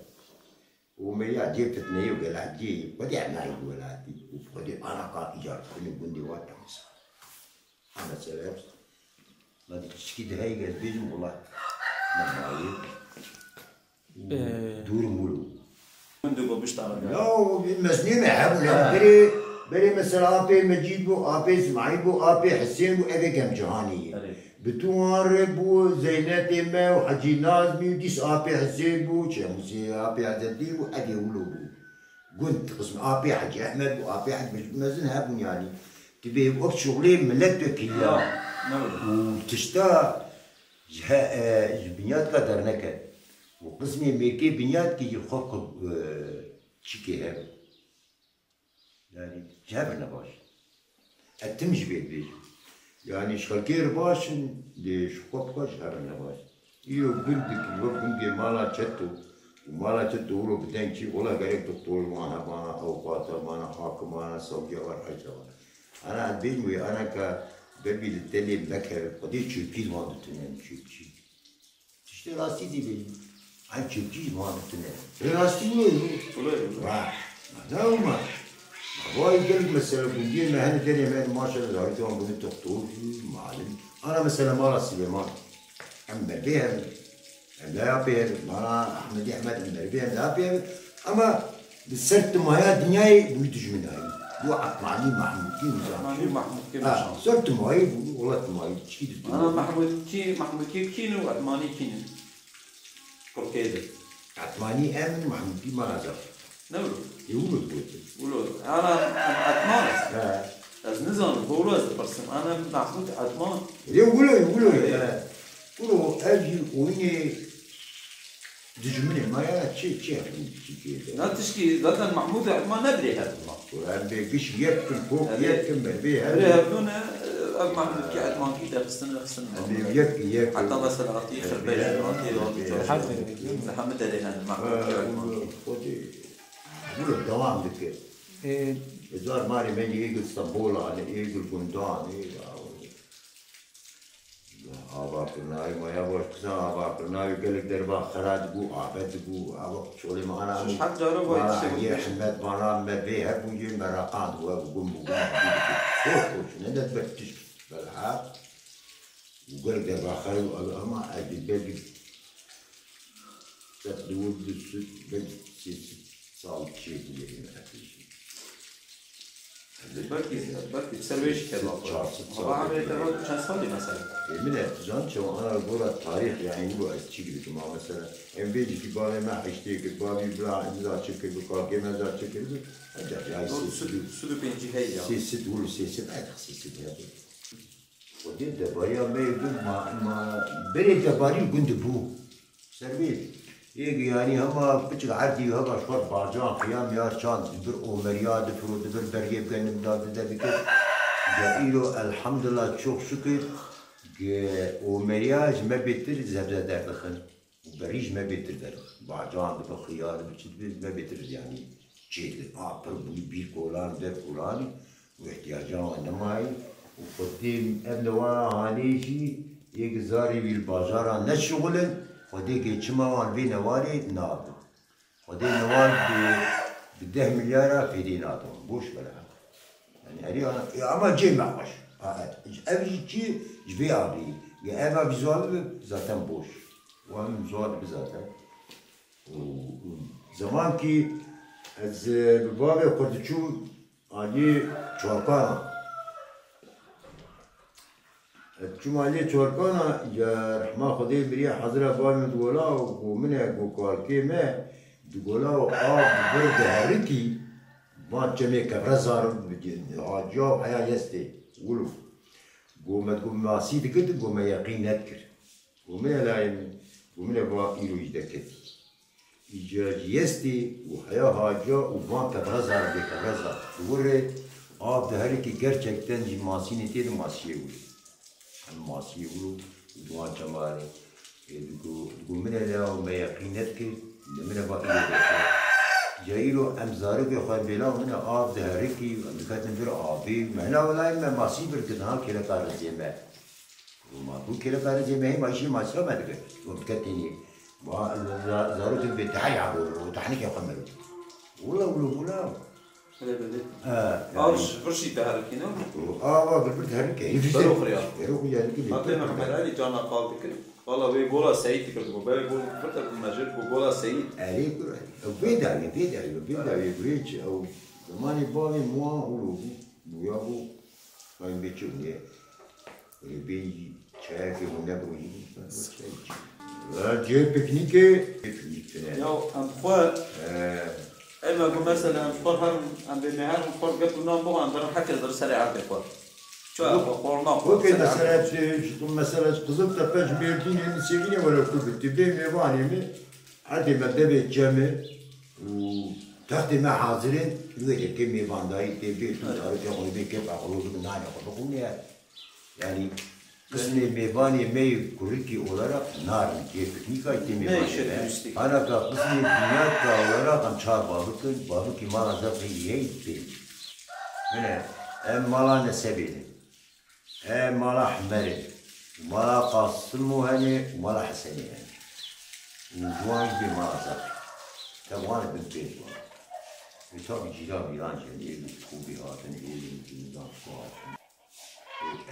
وما يعجب تتنيه وقال عجيب بدي نايبي ولا دي وبدي أنا قاعد إيجار كل بندي واتمس أنا سلام ما تشكي ده هاي قال بيجم والله ما دور مولو مندوب بيشتغل لا المسنين يحبوا بري مثلا أبي مجيد بو أبي إسماعيل بو أبي حسين بو أبي كم جهانية بتوار بو زينات ما وحجي نازمي وديس أبي حسين بو شمسي أبي عزدي بو أبي ولو بو قلت قسم أبي حجي أحمد بو أبي حجي مازن هابون يعني تبي وقت شغلي ملكتك كلها وتشتا بنيات قدر نكد وقسمي ميكي بنيات كي يخوق چیکه هب yani cebine baş ettim jibet bej yani şkalker başın de şkop baş cebine baş iyo gündik yok günge mala çetto ulo biden ki ola gerek doktor bana avukata bana hakim bana savcı var hacı var ana bilmiyor ana ka bebil telim bekher kodi çökiz vardı tünen çökiz işte rastı değil ay çökiz vardı tünen rastı mı vah ne olma vay gelip mesela bu diye mehane deneyim maşallah harcam bunu doktor malum ana mesela mala Süleyman أما بهم لا بهم ما أحمد أحمد أما بهم لا بهم أما بالسرت ما هي الدنيا بيدج من هاي هو عطماني محمود كي سرت ما هي والله ما هي تشيد أنا محمود كينو عطماني كينو كل كذا عطماني أمن محمود كي ما نزل نقول يقولوا أنا عطمان از نظام بولو از برسم أنا محمود عطمان يقولوا Ulu evcil oyunu düzmünü maya çi ناتشكي zaten محمود ما ندري هذا الله وعم بيش يركن فوق يركن بالبيت هذا محمود كي عطمان كي خصنا يركن حتى مثلا عطيه خربيش محمد علينا محمود ulu devam dık zor mari men yegil İstanbul ani yegil Gundan آبا کرنای مایا باش کسان آبا کرنای گلک دربا خراد بو آباد بو آبا شغلی معنا حد جارو باید یه حمد بانا مبی هر بوجی مراقات بو بقوم خوش ندت بتش بالحق وقلك دربا خراد اما اجي بلقي تدور بالسد بل صال شيء اللي بركي تسرويش كذا هو عمل ترى كان صلي مثلا من التجان شو أنا أقول التاريخ يعني هو أشتغل كما مثلا إن بيجي في بالي ما أشتغل بالي بلا إذا أشتغل بقى ما إذا أشتغل أجا جاي سود بينجي هي سيست ولا سيست أخ سيست هذا ودي دباريا ما يقول ما بري دباري قند بو سرويش يجي يعني هما بتشغل عادي هما شوار باجان قيام يا شان دبر أمريات فرود دبر بريه بين مداد دبكت جايلو الحمد لله çok şükür أمريات ما بيتر زبدة دردخن وبريج ما بيتر دردخ باجان دبر خيار بتشد ما بيتر يعني شيء أبر بير كولان در كولان واحتياجات نماي وقديم ابن وانا هانيشي يجزاري بالبازار نشغلن خدي كي تشمعون في نواري ناب خدي نوار ب10 مليار في ديناتهم بوش بلا يعني هري انا اما جي معوش ابي جي جبي ابي يا اما بزوال ذاتن بوش وهم زوال بذاته وزمان كي از بابا قردشو علي چوكانا جمالي چورکانا یا رحمه خدای بری حضره بایم دولا و منه گوکارکی ما دولا و آب برد هرکی ما چمی کبره زارم آجا حیا یستی ولو قومت قوم ماسي دكت قوم يقين نذكر قومنا لاين قومنا با إيرو يدكتي إيجاج يستي وحياة هاجا وبان كبرزار بكبرزار ورد آب دهركي gerçekten ماسي نتيد ماسي ولو ماسي ولو دوان جمالي قومنا لا وما يقين نذكر قومنا با إيرو يدكتي جايلو امزارك يخوان بلا ومنا آب دهركي ومكاتن بير آبي معنا ولا إما ماسي بركدها كلا قارزي ما وما هو كلا قارزي ما هي ماشي ماسي ما تقدر ومكاتني ما زارك بتحي عبور وتحنيك يا قمر ولا برشي تهركينا بالبرد هركي بروخ رياض أعطينا محمد علي جانا قال كده والله بيقولها سعيد كده بيقول فترة المجال بيقولها سعيد عليك بيدعي بريتش أو زمان بالي موا ويابو كان بيتشوني بيجي شاكي ونبوي جاي بيكنيك يا أمخوال إما أقول مثلا أمخوال هم عم بمهار أمخوال قبل نام بو عم برا حكي در سريع عبد الخوال شو أقول نام اوكي مثلا قزم تفاج بيردين يعني سيريني ولا كل تبدي ميواني مي عادي مدبي جامع و تحت ما حاضرين يوجد كم يبانداي تبي تعرف يا أخوي كيف أخلوه من نار أخلوه يعني قسم ميباني مي كوريكي أولارا نار كيف نيكا يتمي أنا كقسم الدنيا كأولارا كم شار بابكي ما نزل هي بيل من مالا نسبيل مالا حمري مالا قاسم هني ومالا حسني هني وجوان بمالا زق تبغان بنتين tabii cila bilan kendi kubi hatın elimizden kuatın.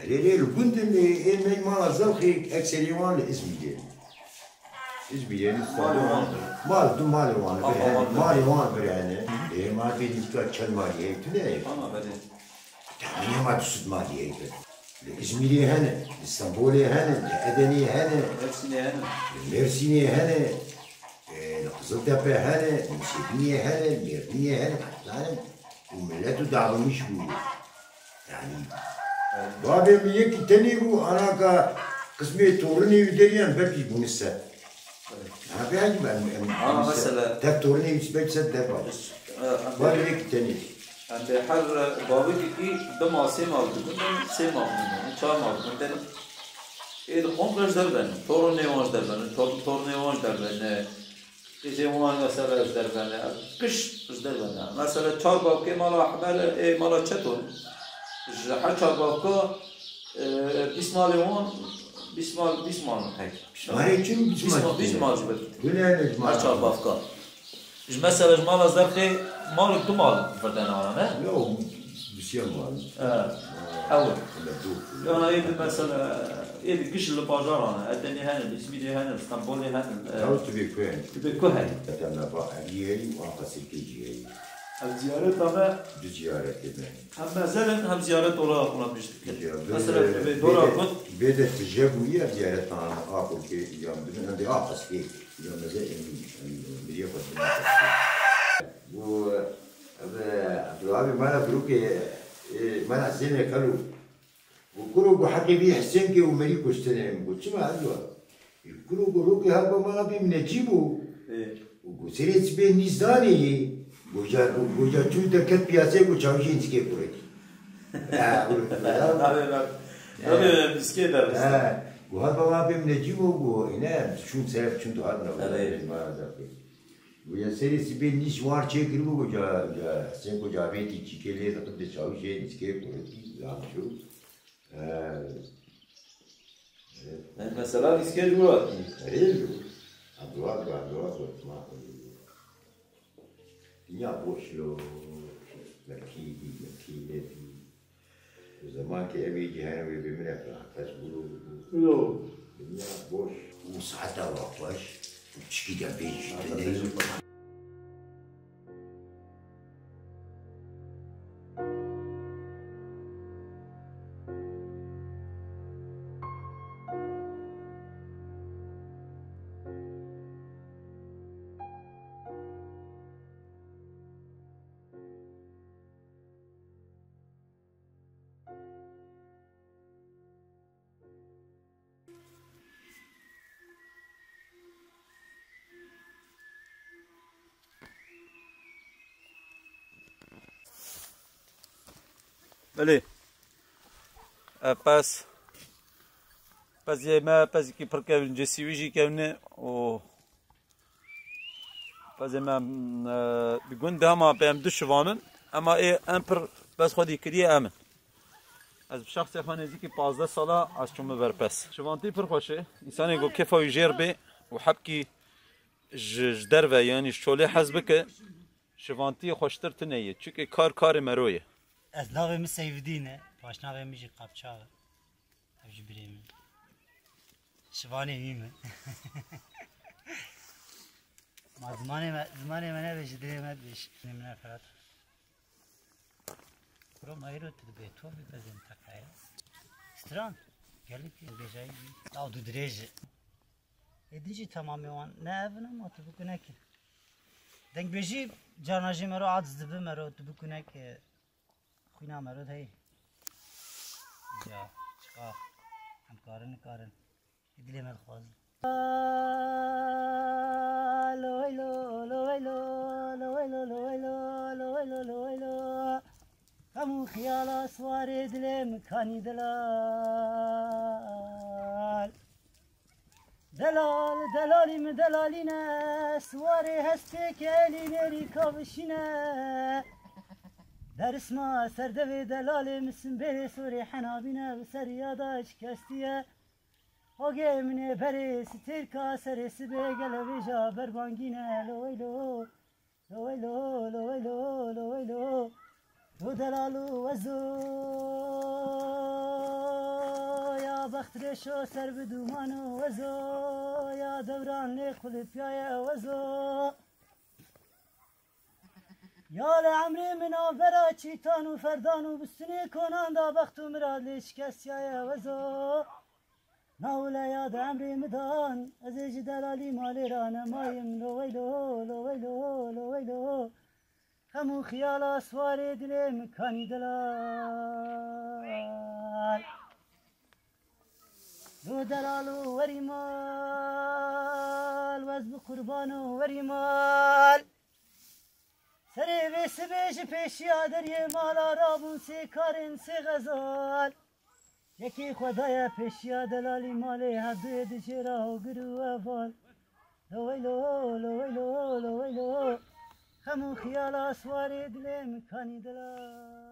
Elleri gündem emek malazal ki ekseriyan İzmir'de. İzmir'in mal bir yani. Mal bir dikkat çalmaya gitti. Ama ben tahmin ma tüsüt maliye gitti. İzmir'e hani, İstanbul'e hani, Eden'e hani, Mersin'e hani. Kızıltepe hani, Müsebniye hani, Merniye hani, yani milletu dağılmış bu. Yani babam yeki teni bu anaka kısmı torunu evderiyen belki bunu ise. Abi hadi ben mesela tek torunu evderiyen de var. Babam yeki teni. عند حر بابك كي دم سيم aldı. سيم aldı. Çam aldı. الخمرش دربن تورن يوانش دربن تورن يوانش دربن كيجيوان مثلا دربن كش دربن مثلا چارباب که مالا حمل مالا چتون جه چارباب که بیسمال يوان بیسمال هيك بیسمال جبت هر چارباب که مثلا مالا زرخي مالك دمال فردان عنا لا بسيار مال أول أنا يد مثلا يد قش اللي باجرانا أدني هنا بسميدي هنا اسطنبولي هنا أو تبي كوين أتمنى بعديري وأقصد كيجي الزيارة طبعا بزيارة كده هم زلن هم زيارة ولا مش مثلا دورا كنت بدأت تجابوية زيارة أنا أقول كي يوم بدون عندي أقص فيه يوم زي بدي أقص و عبدالوهاب مانا بروكي مانا حسين كانوا وكلوا بحكي بيه حسين كي ومريكو استنام قلت شو ما عنده كلوا بروكي هابا مانا بيه منجيبو وسيريت بيه نيزداني وجا تويتر كت بياسي وشاوشين سكي بوريك هذا مسكين ده وهذا ما بيه منجيبو وهنا شون سيف شون تهادنا ما ذاك ويا سيري سبين نيش وار چيكرو وجا حسين کو جاويتي چيكلي تقد شاوشين سكي بوريك لامشو مثلا اسكيل جوات ريلو عبدالوهاب ما يا بوشلو مكيدي زمان كي ابي جهنم بمنك تسبلو لو يا بوش وساعتها وقفش وتشكي دبيش بله پس یه ما پس کی پرکن جسیویجی کنه و پس ما بگوند هم بهم دشوانن اما امپر بس خودی کریه امن از شخص خانه زی که 15 ساله از چوم برپس شوانتی پر خوشه انسانی گو کفای جیر به و حبکی جدر و یعنی شوله حزب که شوانتی خوشتر تنیه چون کار مرویه از ناوی می سیودینه باش ناوی میجی قبچاوه افجی بریم شوانه میمه ما زمانه منه بش دریمت بش نمونه فرات برو مایرو تدبی تو بزن تکایه ستران گلی که بیجایی او دو دریجه دیجی تمامی وان نه اونه ما تو بکنه که دنگ بیجی جاناجی مرو عادز دبی مرو تو بکنه که خوینا مرد هی یا چقدر هم کارن دیدی من خواهد لو لو لو لو لو لو لو همو خیال سوار دلم کانی دلال دلال دلالیم دلالینه سوار هسته که الی نری کابشینه در اسما سردوی دلال مسن بری سوری حنابینه و سر یاداش کستیه آگه منه بری ستیر که سر سبه گلوی جا بربانگینه لویلو لویلو لویلو لویلو لو دلالو وزو یا بخت رشو سر بدومانو وزو یا دوران لیخل پیای وزو یا لعمری منا برا چیتانو فردانو بستنی کنان دا بختو مراد لیش کسیای وزو ناولا یاد عمری مدان از ایج دلالی مالی رانه مایم لویلو لویلو لویلو همو خیال سوار دلم کانی دلال لو دلالو وری مال وز بقربانو وری مال سری بیس بیش پیشی آدری مالا رابون سی کارن سی غزال یکی خدای پیشی دلالی مالی حدوی دجی راو گرو افال لویلو لویلو لویلو همو خیال سوار دلم کانی دلال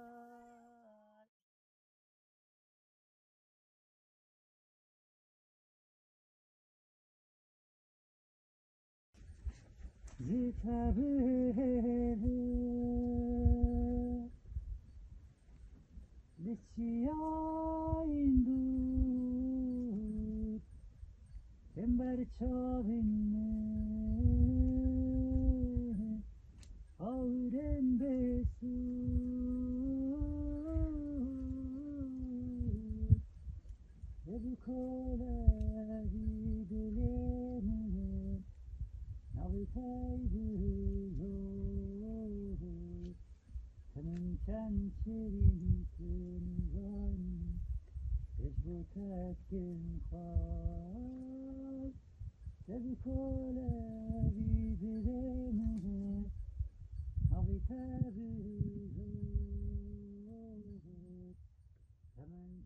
Lichiain dur Ember çavinne Auren besu Ebu kola vidulene Navitaydu yo Senin çençerin kınvan Ecbu tekin khas Ebu kola vidulene Navitaydu yo